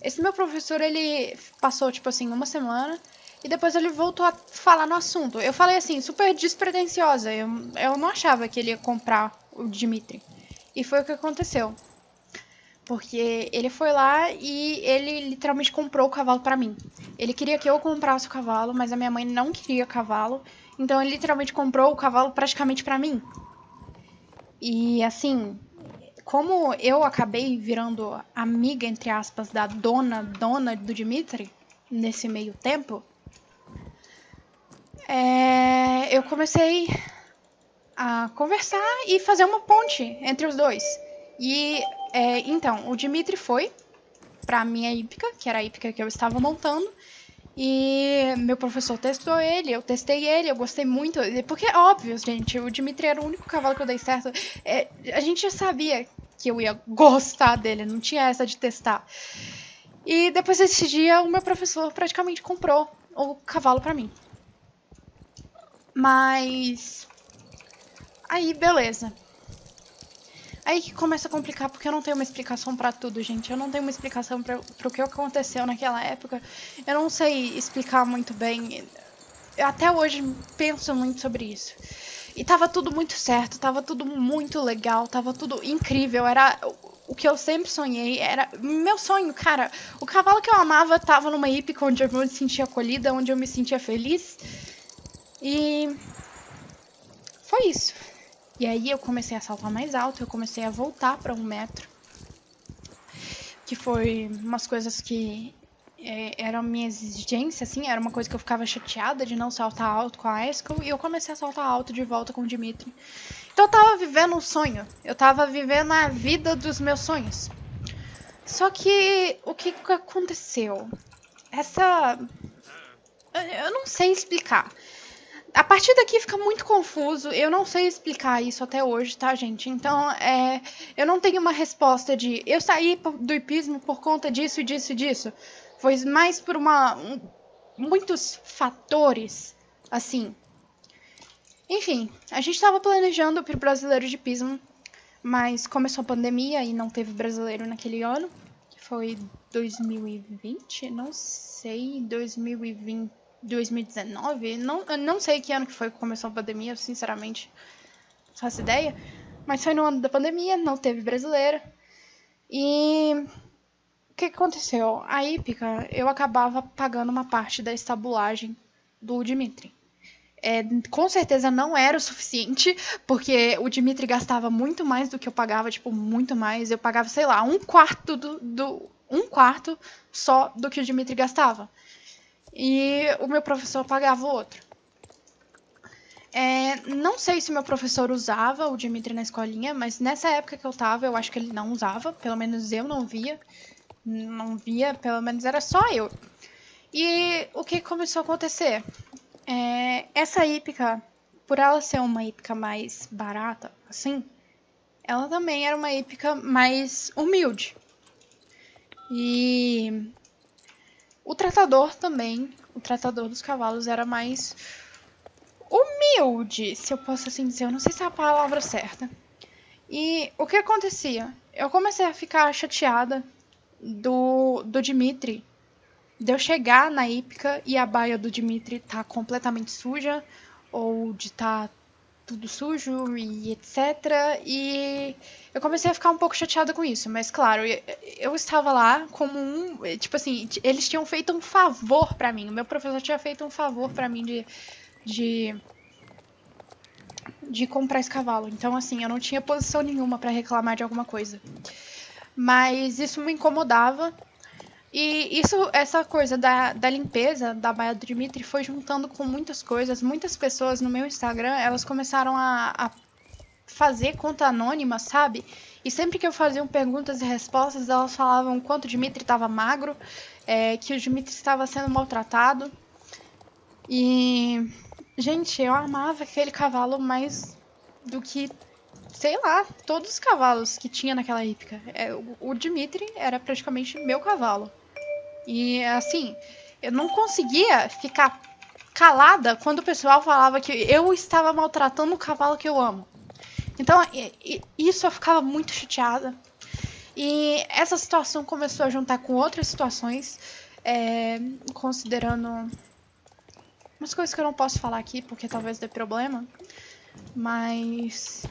Esse meu professor, ele passou, tipo assim, uma semana e depois ele voltou a falar no assunto. Eu falei assim, super despretensiosa. Eu não achava que ele ia comprar o Dimitri. E foi o que aconteceu. Porque ele foi lá e ele literalmente comprou o cavalo pra mim. Ele queria que eu comprasse o cavalo, mas a minha mãe não queria cavalo. Então ele literalmente comprou o cavalo praticamente pra mim. E assim, como eu acabei virando amiga, entre aspas, da dona do Dimitri, nesse meio tempo, eu comecei a conversar e fazer uma ponte entre os dois. E então, o Dimitri foi pra minha hípica, que era a hípica que eu estava montando, e meu professor testou ele, eu testei ele, eu gostei muito, porque é óbvio, gente, o Dimitri era o único cavalo que eu dei certo. A gente já sabia que eu ia gostar dele, não tinha essa de testar. E depois desse dia, o meu professor praticamente comprou o cavalo pra mim. Mas aí, beleza. Aí que começa a complicar, porque eu não tenho uma explicação pra tudo, gente. Eu não tenho uma explicação pro que aconteceu naquela época. Eu não sei explicar muito bem. Eu até hoje penso muito sobre isso. E tava tudo muito certo, tava tudo muito legal, tava tudo incrível. Era o que eu sempre sonhei, era meu sonho, cara. O cavalo que eu amava tava numa hípica onde eu me sentia acolhida, onde eu me sentia feliz. E foi isso. E aí eu comecei a saltar mais alto, eu comecei a voltar para 1 metro. Que foi umas coisas que era a minha exigência, assim, era uma coisa que eu ficava chateada de não saltar alto com a Eskel, e eu comecei a saltar alto de volta com o Dimitri. Então eu tava vivendo um sonho, eu tava vivendo a vida dos meus sonhos. Só que o que aconteceu? Eu não sei explicar. A partir daqui fica muito confuso, eu não sei explicar isso até hoje, tá, gente? Então, eu não tenho uma resposta de eu saí do hipismo por conta disso, disso e disso. Foi mais por muitos fatores, assim. Enfim, a gente tava planejando pro brasileiro de hipismo, mas começou a pandemia e não teve brasileiro naquele ano. Que foi 2020? Não sei, 2019? Não sei que ano que foi que começou a pandemia, sinceramente, não faço ideia. Mas foi no ano da pandemia, não teve brasileiro. E o que aconteceu? A hípica, eu acabava pagando uma parte da estabulagem do Dimitri. Com certeza não era o suficiente, porque o Dimitri gastava muito mais do que eu pagava, tipo, muito mais. Eu pagava, sei lá, um quarto só do que o Dimitri gastava. E o meu professor pagava o outro. Não sei se o meu professor usava o Dimitri na escolinha, mas nessa época que eu tava, eu acho que ele não usava. Pelo menos eu não via. Não via, pelo menos era só eu. E o que começou a acontecer? Essa hípica, por ela ser uma hípica mais barata, assim, ela também era uma hípica mais humilde. E o tratador dos cavalos era mais humilde, se eu posso assim dizer. Eu não sei se é a palavra certa. E o que acontecia? Eu comecei a ficar chateada do Dimitri, de eu chegar na hípica e a baia do Dimitri tá completamente suja, ou de tá tudo sujo e etc. E eu comecei a ficar um pouco chateada com isso, mas claro, eu estava lá como tipo assim, eles tinham feito um favor pra mim, o meu professor tinha feito um favor pra mim de comprar esse cavalo. Então, assim, eu não tinha posição nenhuma pra reclamar de alguma coisa. Mas isso me incomodava. E essa coisa da limpeza da baia do Dimitri foi juntando com muitas coisas. Muitas pessoas no meu Instagram, elas começaram a fazer conta anônima, sabe? E sempre que eu fazia perguntas e respostas, elas falavam quanto o Dimitri estava magro, que o Dimitri estava sendo maltratado. E, gente, eu amava aquele cavalo mais do que, sei lá, todos os cavalos que tinha naquela época. O Dimitri era praticamente meu cavalo. E, assim, eu não conseguia ficar calada quando o pessoal falava que eu estava maltratando o cavalo que eu amo. Então, isso eu ficava muito chateada. E essa situação começou a juntar com outras situações, considerando umas coisas que eu não posso falar aqui porque talvez dê problema, mas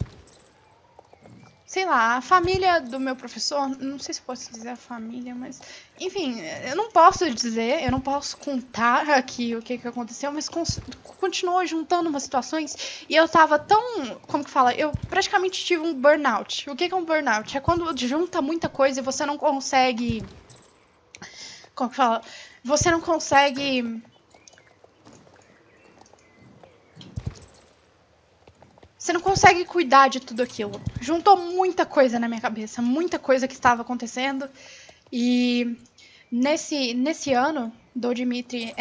sei lá, a família do meu professor, não sei se posso dizer a família, mas enfim, eu não posso dizer, eu não posso contar aqui o que aconteceu, mas continuou juntando umas situações e eu tava tão, como que fala, eu praticamente tive um burnout. O que é um burnout? É quando junta muita coisa e você não consegue, como que fala, você não consegue cuidar de tudo aquilo. Juntou muita coisa na minha cabeça, muita coisa que estava acontecendo. E nesse ano do Dimitri,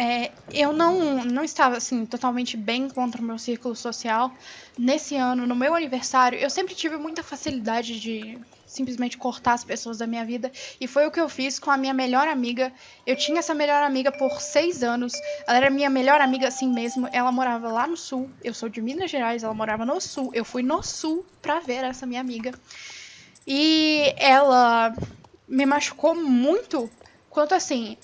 eu não estava assim totalmente bem contra o meu círculo social. Nesse ano, no meu aniversário, eu sempre tive muita facilidade de simplesmente cortar as pessoas da minha vida. E foi o que eu fiz com a minha melhor amiga. Eu tinha essa melhor amiga por 6 anos. Ela era minha melhor amiga assim mesmo. Ela morava lá no sul. Eu sou de Minas Gerais, ela morava no sul. Eu fui no sul pra ver essa minha amiga. E ela me machucou muito. Quanto assim,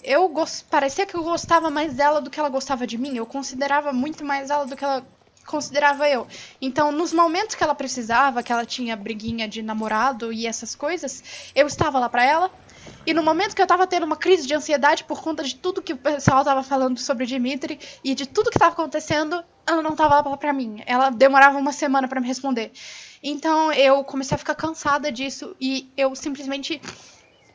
parecia que eu gostava mais dela do que ela gostava de mim. Eu considerava muito mais ela do que ela considerava eu. Então, nos momentos que ela precisava, que ela tinha briguinha de namorado e essas coisas, eu estava lá pra ela. E no momento que eu tava tendo uma crise de ansiedade por conta de tudo que o pessoal tava falando sobre o Dimitri e de tudo que tava acontecendo, ela não tava lá pra mim. Ela demorava uma semana pra me responder. Então eu comecei a ficar cansada disso e eu simplesmente,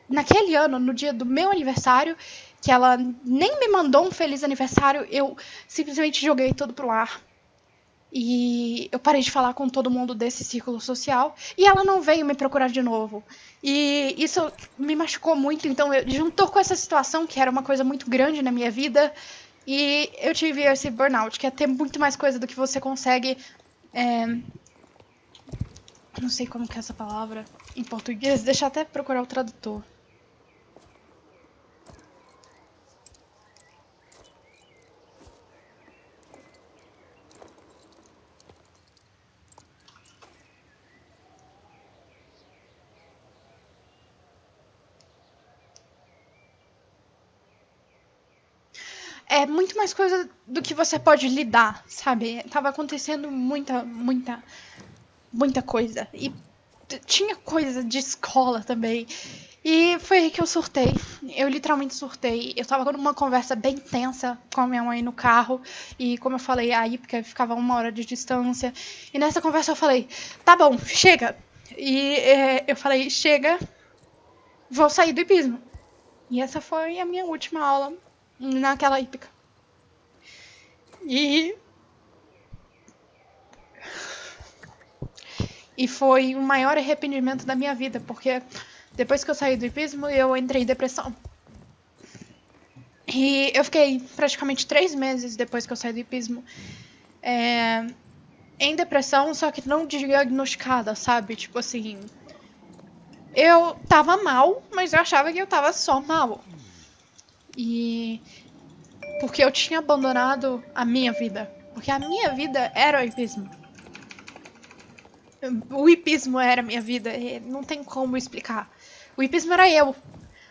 naquele ano, no dia do meu aniversário, que ela nem me mandou um feliz aniversário, eu simplesmente joguei tudo pro ar. E eu parei de falar com todo mundo desse círculo social. E ela não veio me procurar de novo. E isso me machucou muito. Então, juntou com essa situação, que era uma coisa muito grande na minha vida. E eu tive esse burnout, que é ter muito mais coisa do que você consegue. Não sei como que é essa palavra em português. Deixa eu até procurar o tradutor. É muito mais coisa do que você pode lidar, sabe? Tava acontecendo muita coisa. E tinha coisa de escola também. E foi aí que eu surtei. Eu literalmente surtei. Eu tava numa conversa bem tensa com a minha mãe no carro. E como eu falei, aí porque ficava 1 hora de distância. E nessa conversa eu falei, tá bom, chega. E eu falei, chega, vou sair do hipismo. E essa foi a minha última aula naquela hípica. E foi o maior arrependimento da minha vida, porque depois que eu saí do hipismo, eu entrei em depressão. E eu fiquei praticamente 3 meses depois que eu saí do hipismo em depressão, só que não diagnosticada, sabe? Tipo assim, eu tava mal, mas eu achava que eu tava só mal. E porque eu tinha abandonado a minha vida. Porque a minha vida era o hipismo. O hipismo era a minha vida, não tem como explicar. O hipismo era eu.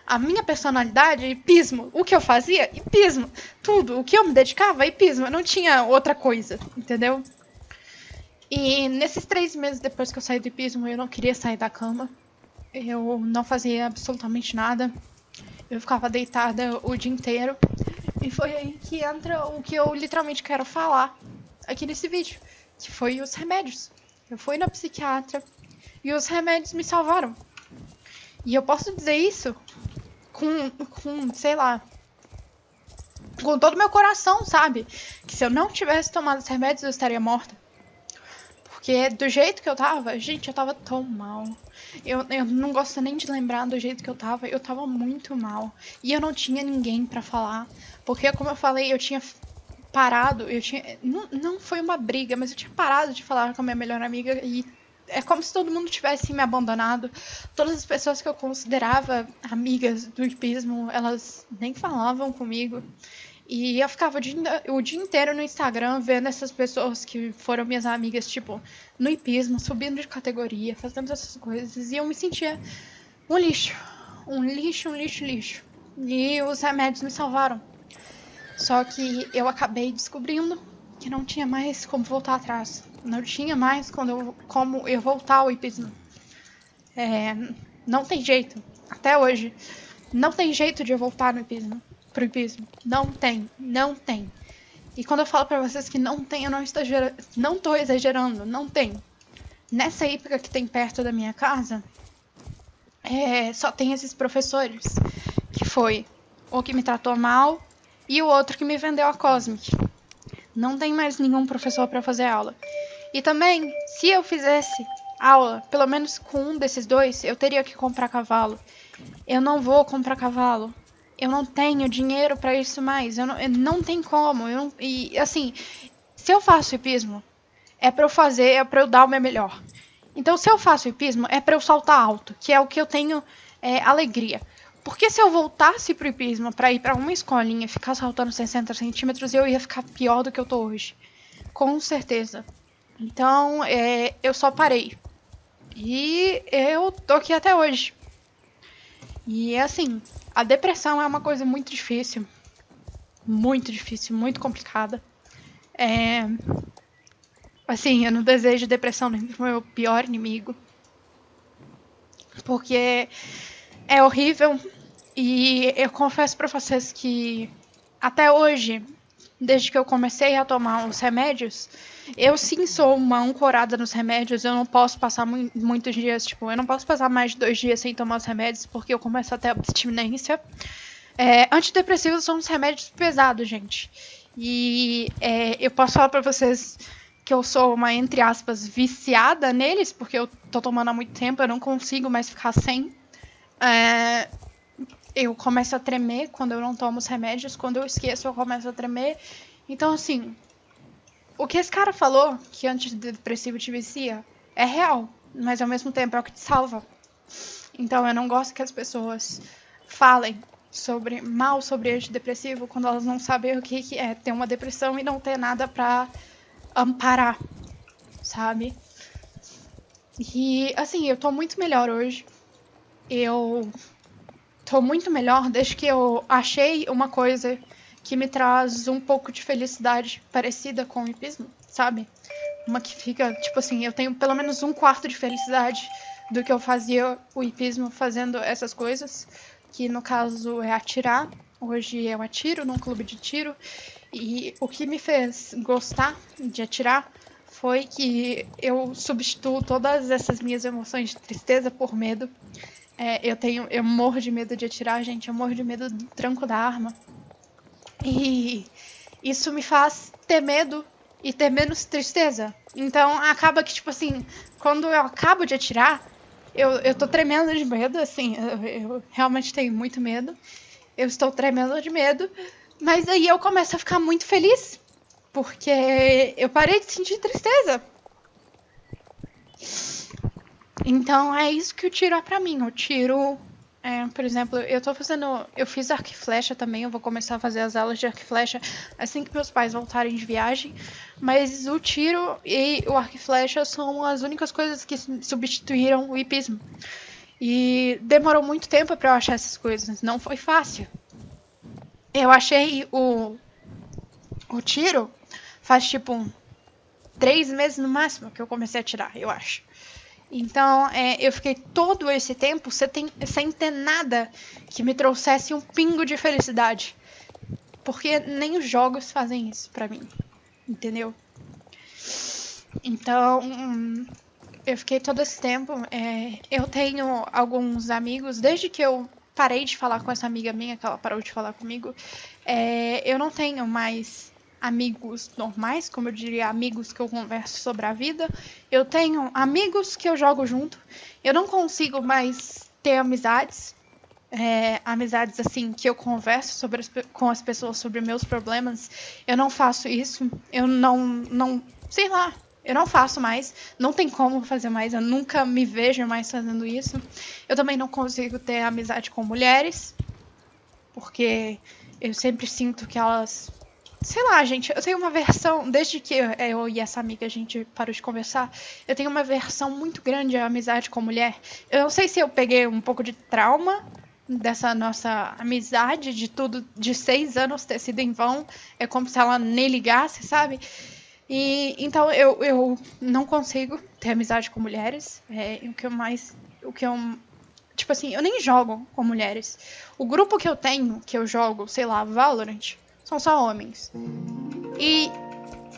A minha personalidade, hipismo. O que eu fazia, hipismo. Tudo. O que eu me dedicava, hipismo. Eu não tinha outra coisa, entendeu? E nesses 3 meses depois que eu saí do hipismo, eu não queria sair da cama. Eu não fazia absolutamente nada. Eu ficava deitada o dia inteiro. E foi aí que entra o que eu literalmente quero falar aqui nesse vídeo. Que foi os remédios. Eu fui na psiquiatra e os remédios me salvaram. E eu posso dizer isso com sei lá, com todo o meu coração, sabe? Que se eu não tivesse tomado os remédios, eu estaria morta. Porque do jeito que eu tava, gente, eu tava tão mal. Eu não gosto nem de lembrar do jeito que eu tava muito mal. E eu não tinha ninguém pra falar. Porque, como eu falei, eu tinha parado, não foi uma briga, mas eu tinha parado de falar com a minha melhor amiga e é como se todo mundo tivesse me abandonado. Todas as pessoas que eu considerava amigas do hipismo, elas nem falavam comigo. E eu ficava o dia inteiro no Instagram vendo essas pessoas que foram minhas amigas, tipo, no hipismo, subindo de categoria, fazendo essas coisas. E eu me sentia um lixo. Um lixo, um lixo, lixo. E os remédios me salvaram. Só que eu acabei descobrindo que não tinha mais como voltar atrás. Não tinha mais como eu voltar ao hipismo. Não tem jeito. Até hoje. Não tem jeito de eu voltar pro hipismo. Não tem. Não tem. E quando eu falo pra vocês que não tem, eu não tô exagerando. Não tem. Nessa hípica que tem perto da minha casa, só tem esses professores. Que foi o que me tratou mal e o outro que me vendeu a Cosmic. Não tem mais nenhum professor para fazer aula. E também, se eu fizesse aula, pelo menos com um desses dois, eu teria que comprar cavalo. Eu não vou comprar cavalo. Eu não tenho dinheiro para isso mais. Eu não tem como. E assim, se eu faço hipismo, é para eu fazer, é para eu dar o meu melhor. Então, se eu faço hipismo, é para eu saltar alto, que é o que eu tenho alegria. Porque se eu voltasse pro hipismo pra ir pra uma escolinha e ficar saltando 60 centímetros, eu ia ficar pior do que eu tô hoje. Com certeza. Então, eu só parei. E eu tô aqui até hoje. E assim, a depressão é uma coisa muito difícil. Muito difícil, muito complicada. Assim, eu não desejo depressão nem pro meu pior inimigo. Porque é horrível. E eu confesso pra vocês que até hoje, desde que eu comecei a tomar os remédios, eu sim sou uma ancorada nos remédios. Eu não posso passar muitos dias, tipo, eu não posso passar mais de 2 dias sem tomar os remédios, porque eu começo a ter abstinência. Antidepressivos são uns remédios pesados, gente. E eu posso falar pra vocês que eu sou uma, entre aspas, viciada neles, porque eu tô tomando há muito tempo, eu não consigo mais ficar sem. Eu começo a tremer quando eu não tomo os remédios. Quando eu esqueço, eu começo a tremer. Então, assim, o que esse cara falou, que antidepressivo te vicia, é real. Mas, ao mesmo tempo, é o que te salva. Então, eu não gosto que as pessoas falem mal sobre antidepressivo quando elas não sabem o que é ter uma depressão e não ter nada pra amparar, sabe? E, assim, eu tô muito melhor hoje. Eu tô muito melhor desde que eu achei uma coisa que me traz um pouco de felicidade parecida com o hipismo, sabe? Uma que fica, tipo assim, eu tenho pelo menos 1/4 de felicidade do que eu fazia o hipismo fazendo essas coisas, que no caso é atirar. Hoje eu atiro num clube de tiro e o que me fez gostar de atirar foi que eu substituo todas essas minhas emoções de tristeza por medo. Eu morro de medo de atirar, gente. Eu morro de medo do tranco da arma. E isso me faz ter medo e ter menos tristeza. Então acaba que, tipo assim, quando eu acabo de atirar, eu tô tremendo de medo, assim. Eu realmente tenho muito medo. Eu estou tremendo de medo. Mas aí eu começo a ficar muito feliz. Porque eu parei de sentir tristeza. Então é isso que o tiro é pra mim. O tiro, por exemplo, eu fiz arco e flecha também. Eu vou começar a fazer as aulas de arco e flecha assim que meus pais voltarem de viagem. Mas o tiro e o arco e flecha são as únicas coisas que substituíram o hipismo. E demorou muito tempo pra eu achar essas coisas. Não foi fácil. Eu achei o tiro faz tipo 3 meses no máximo que eu comecei a tirar, eu acho. Então, eu fiquei todo esse tempo sem ter nada que me trouxesse um pingo de felicidade. Porque nem os jogos fazem isso pra mim. Entendeu? Então, eu fiquei todo esse tempo. Eu tenho alguns amigos, desde que eu parei de falar com essa amiga minha, que ela parou de falar comigo, eu não tenho mais amigos normais, como eu diria, amigos que eu converso sobre a vida. Eu tenho amigos que eu jogo junto. Eu não consigo mais ter amizades. Amizades assim que eu converso com as pessoas sobre meus problemas. Eu não faço isso. Eu não, sei lá. Eu não faço mais, não tem como fazer mais, eu nunca me vejo mais fazendo isso. Eu também não consigo ter amizade com mulheres, porque eu sempre sinto que elas. Sei lá, gente, eu tenho uma versão. Desde que eu e essa amiga a gente parou de conversar, eu tenho uma versão muito grande à amizade com mulher. Eu não sei se eu peguei um pouco de trauma dessa nossa amizade, de tudo, de 6 anos ter sido em vão. É como se ela nem ligasse, sabe? E então eu não consigo ter amizade com mulheres. O que eu mais. O que eu. Tipo assim, eu nem jogo com mulheres. O grupo que eu tenho, que eu jogo, sei lá, Valorant, são só homens. E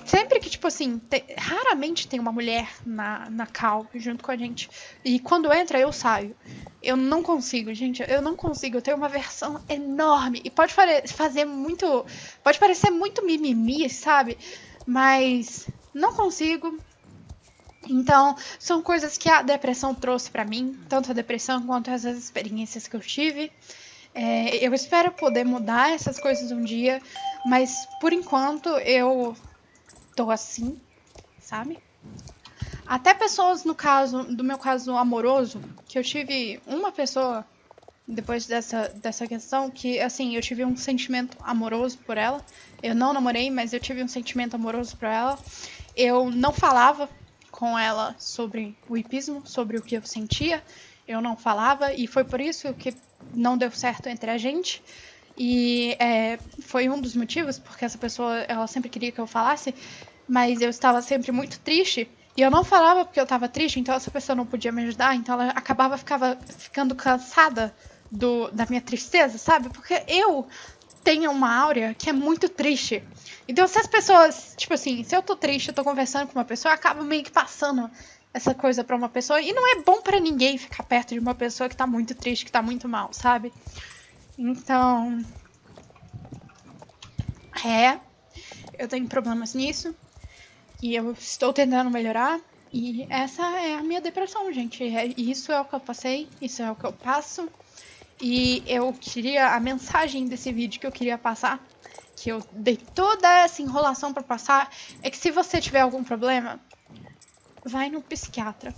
sempre que, tipo assim, raramente tem uma mulher na call junto com a gente. E quando entra, eu saio. Eu não consigo, gente. Eu não consigo. Eu tenho uma versão enorme. E pode fazer muito. Pode parecer muito mimimi, sabe? Mas não consigo. Então, são coisas que a depressão trouxe pra mim, tanto a depressão quanto as experiências que eu tive. Eu espero poder mudar essas coisas um dia, mas por enquanto eu tô assim, sabe? Até pessoas do meu caso amoroso, que eu tive uma pessoa depois dessa questão que, assim, eu tive um sentimento amoroso por ela. Eu não namorei, mas eu tive um sentimento amoroso por ela. Eu não falava com ela sobre o hipismo, sobre o que eu sentia. Eu não falava e foi por isso que não deu certo entre a gente. E foi um dos motivos, porque essa pessoa, ela sempre queria que eu falasse, mas eu estava sempre muito triste. E eu não falava porque eu estava triste, então essa pessoa não podia me ajudar, então ela ficando cansada da minha tristeza, sabe? Porque eu tenho uma áurea que é muito triste. Então, se as pessoas, tipo assim, se eu tô triste, eu tô conversando com uma pessoa, eu acabo meio que passando essa coisa pra uma pessoa. E não é bom pra ninguém ficar perto de uma pessoa que tá muito triste, que tá muito mal, sabe? Então, eu tenho problemas nisso. E eu estou tentando melhorar. E essa é a minha depressão, gente. Isso é o que eu passei, isso é o que eu passo. E eu queria, a mensagem desse vídeo que eu queria passar, que eu dei toda essa enrolação pra passar, é que se você tiver algum problema, vai no psiquiatra.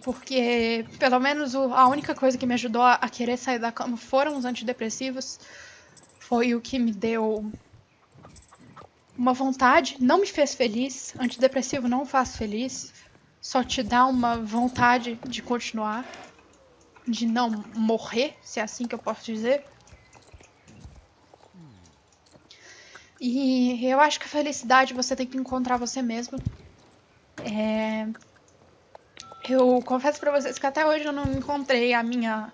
Porque, pelo menos, a única coisa que me ajudou a querer sair da cama foram os antidepressivos. Foi o que me deu uma vontade, não me fez feliz. Antidepressivo não faz feliz, só te dá uma vontade de continuar, de não morrer, se é assim que eu posso dizer. E eu acho que a felicidade você tem que encontrar você mesmo. Eu confesso pra vocês que até hoje eu não encontrei a minha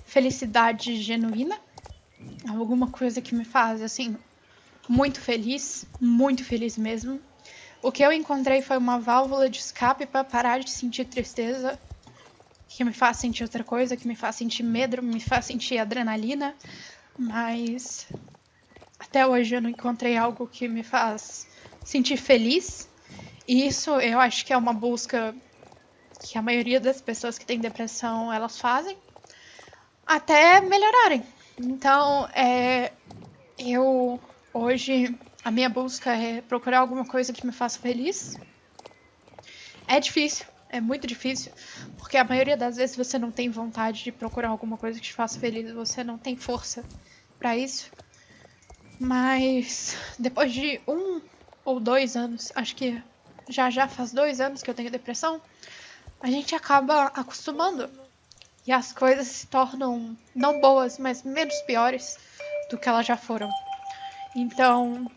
felicidade genuína. Alguma coisa que me faz, assim, muito feliz mesmo. O que eu encontrei foi uma válvula de escape para parar de sentir tristeza, que me faz sentir outra coisa, que me faz sentir medo, me faz sentir adrenalina, mas até hoje eu não encontrei algo que me faz sentir feliz. E isso eu acho que é uma busca que a maioria das pessoas que têm depressão elas fazem até melhorarem. Então, eu hoje a minha busca é procurar alguma coisa que me faça feliz. É difícil, é muito difícil, porque a maioria das vezes você não tem vontade de procurar alguma coisa que te faça feliz, você não tem força pra isso. Mas depois de 1 ou 2 anos, acho que já faz 2 anos que eu tenho depressão, a gente acaba acostumando. E as coisas se tornam não boas, mas menos piores do que elas já foram. Então,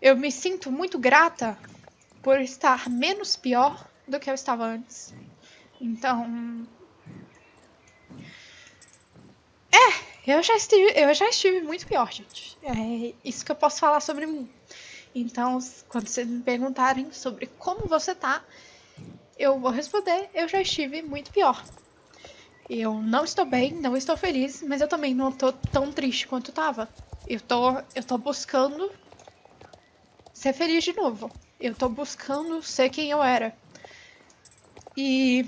eu me sinto muito grata por estar menos pior do que eu estava antes. Então, eu já estive muito pior, gente. É isso que eu posso falar sobre mim. Então, quando vocês me perguntarem sobre como você tá, eu vou responder, eu já estive muito pior. Eu não estou bem, não estou feliz, mas eu também não tô tão triste quanto eu tava. Eu tô buscando ser feliz de novo. Eu tô buscando ser quem eu era. E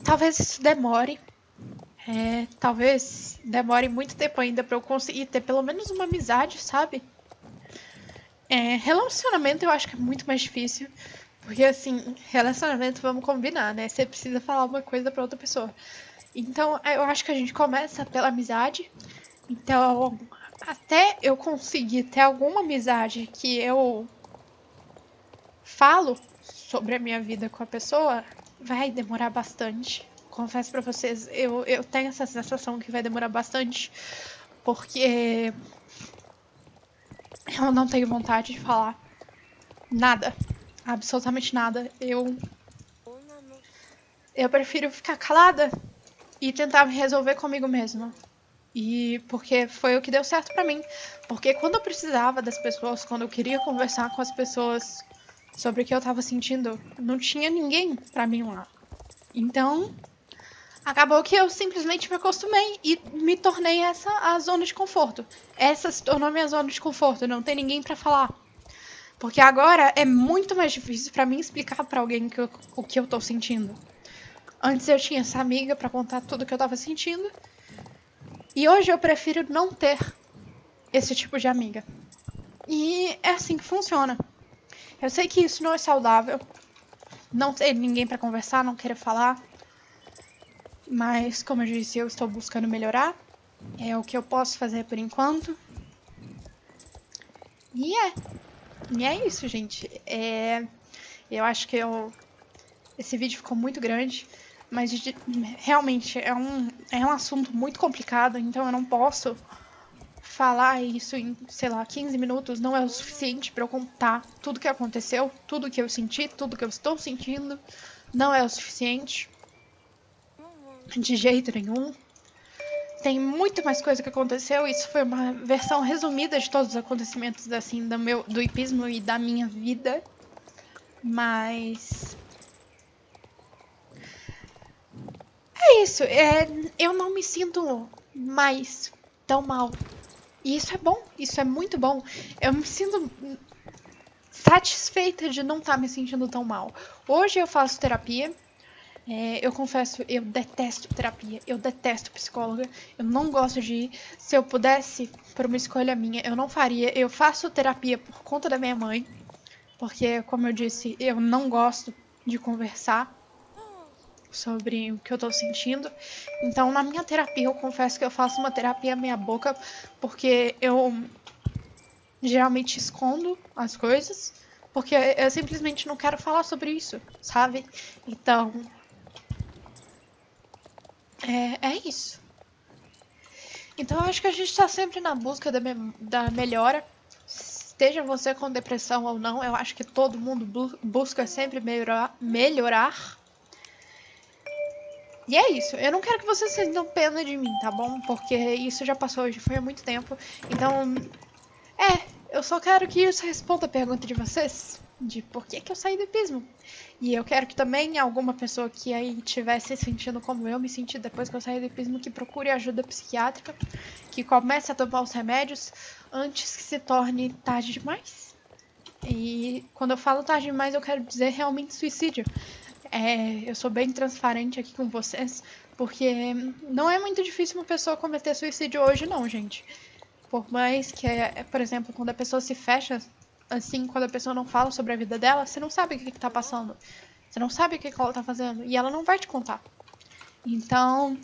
talvez isso demore. Talvez demore muito tempo ainda pra eu conseguir ter pelo menos uma amizade, sabe? Relacionamento eu acho que é muito mais difícil. Porque, assim, relacionamento, vamos combinar, né? Você precisa falar uma coisa pra outra pessoa. Então, eu acho que a gente começa pela amizade. Então, até eu conseguir ter alguma amizade que eu falo sobre a minha vida com a pessoa, vai demorar bastante. Confesso pra vocês, eu tenho essa sensação que vai demorar bastante, porque eu não tenho vontade de falar nada, absolutamente nada. Eu prefiro ficar calada e tentar me resolver comigo mesma. E porque foi o que deu certo pra mim. Porque quando eu precisava das pessoas, quando eu queria conversar com as pessoas sobre o que eu tava sentindo, não tinha ninguém pra mim lá. Então, acabou que eu simplesmente me acostumei e me tornei essa a zona de conforto. Essa se tornou minha zona de conforto, não tem ninguém pra falar. Porque agora é muito mais difícil pra mim explicar pra alguém o que eu tô sentindo. Antes eu tinha essa amiga pra contar tudo que eu tava sentindo. E hoje eu prefiro não ter esse tipo de amiga. E é assim que funciona. Eu sei que isso não é saudável. Não ter ninguém pra conversar, não querer falar. Mas, como eu disse, eu estou buscando melhorar. É o que eu posso fazer por enquanto. E é isso, gente. Eu acho que esse vídeo ficou muito grande. Mas realmente é um assunto muito complicado. Então eu não posso falar isso em, sei lá, 15 minutos. Não é o suficiente para eu contar tudo que aconteceu. Tudo que eu senti, tudo que eu estou sentindo. Não é o suficiente. De jeito nenhum. Tem muito mais coisa que aconteceu. Isso foi uma versão resumida de todos os acontecimentos assim do hipismo e da minha vida. Mas é isso. Eu não me sinto mais tão mal. E isso é bom. Isso é muito bom. Eu me sinto satisfeita de não estar me sentindo tão mal. Hoje eu faço terapia. Eu confesso, eu detesto terapia, eu detesto psicóloga, eu não gosto de ir. Se eu pudesse, por uma escolha minha, eu não faria. Eu faço terapia por conta da minha mãe, porque, como eu disse, eu não gosto de conversar sobre o que eu tô sentindo. Então, na minha terapia, eu confesso que eu faço uma terapia meia boca, porque eu geralmente escondo as coisas, porque eu simplesmente não quero falar sobre isso, sabe? Então, é isso. Então eu acho que a gente tá sempre na busca da melhora. Esteja você com depressão ou não, eu acho que todo mundo busca sempre melhorar. E é isso. Eu não quero que vocês sintam pena de mim, tá bom? Porque isso já passou, já foi há muito tempo. Então, eu só quero que isso responda a pergunta de vocês. De por que eu saí do hipismo. E eu quero que também alguma pessoa que aí estivesse se sentindo como eu me senti depois que eu saí do hipismo, que procure ajuda psiquiátrica, que comece a tomar os remédios antes que se torne tarde demais. E quando eu falo tarde demais, eu quero dizer realmente suicídio. Eu sou bem transparente aqui com vocês, porque não é muito difícil uma pessoa cometer suicídio hoje não, gente. Por mais que, por exemplo, quando a pessoa se fecha, assim, quando a pessoa não fala sobre a vida dela, você não sabe o que tá passando. Você não sabe o que ela tá fazendo. E ela não vai te contar. Então,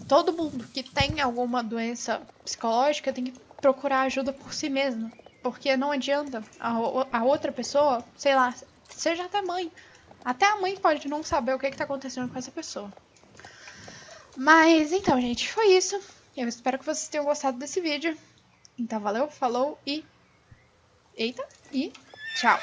todo mundo que tem alguma doença psicológica tem que procurar ajuda por si mesmo. Porque não adianta a outra pessoa, sei lá, seja até mãe. Até a mãe pode não saber o que tá acontecendo com essa pessoa. Mas então, gente, foi isso. Eu espero que vocês tenham gostado desse vídeo. Então, valeu, falou e... Eita, e tchau!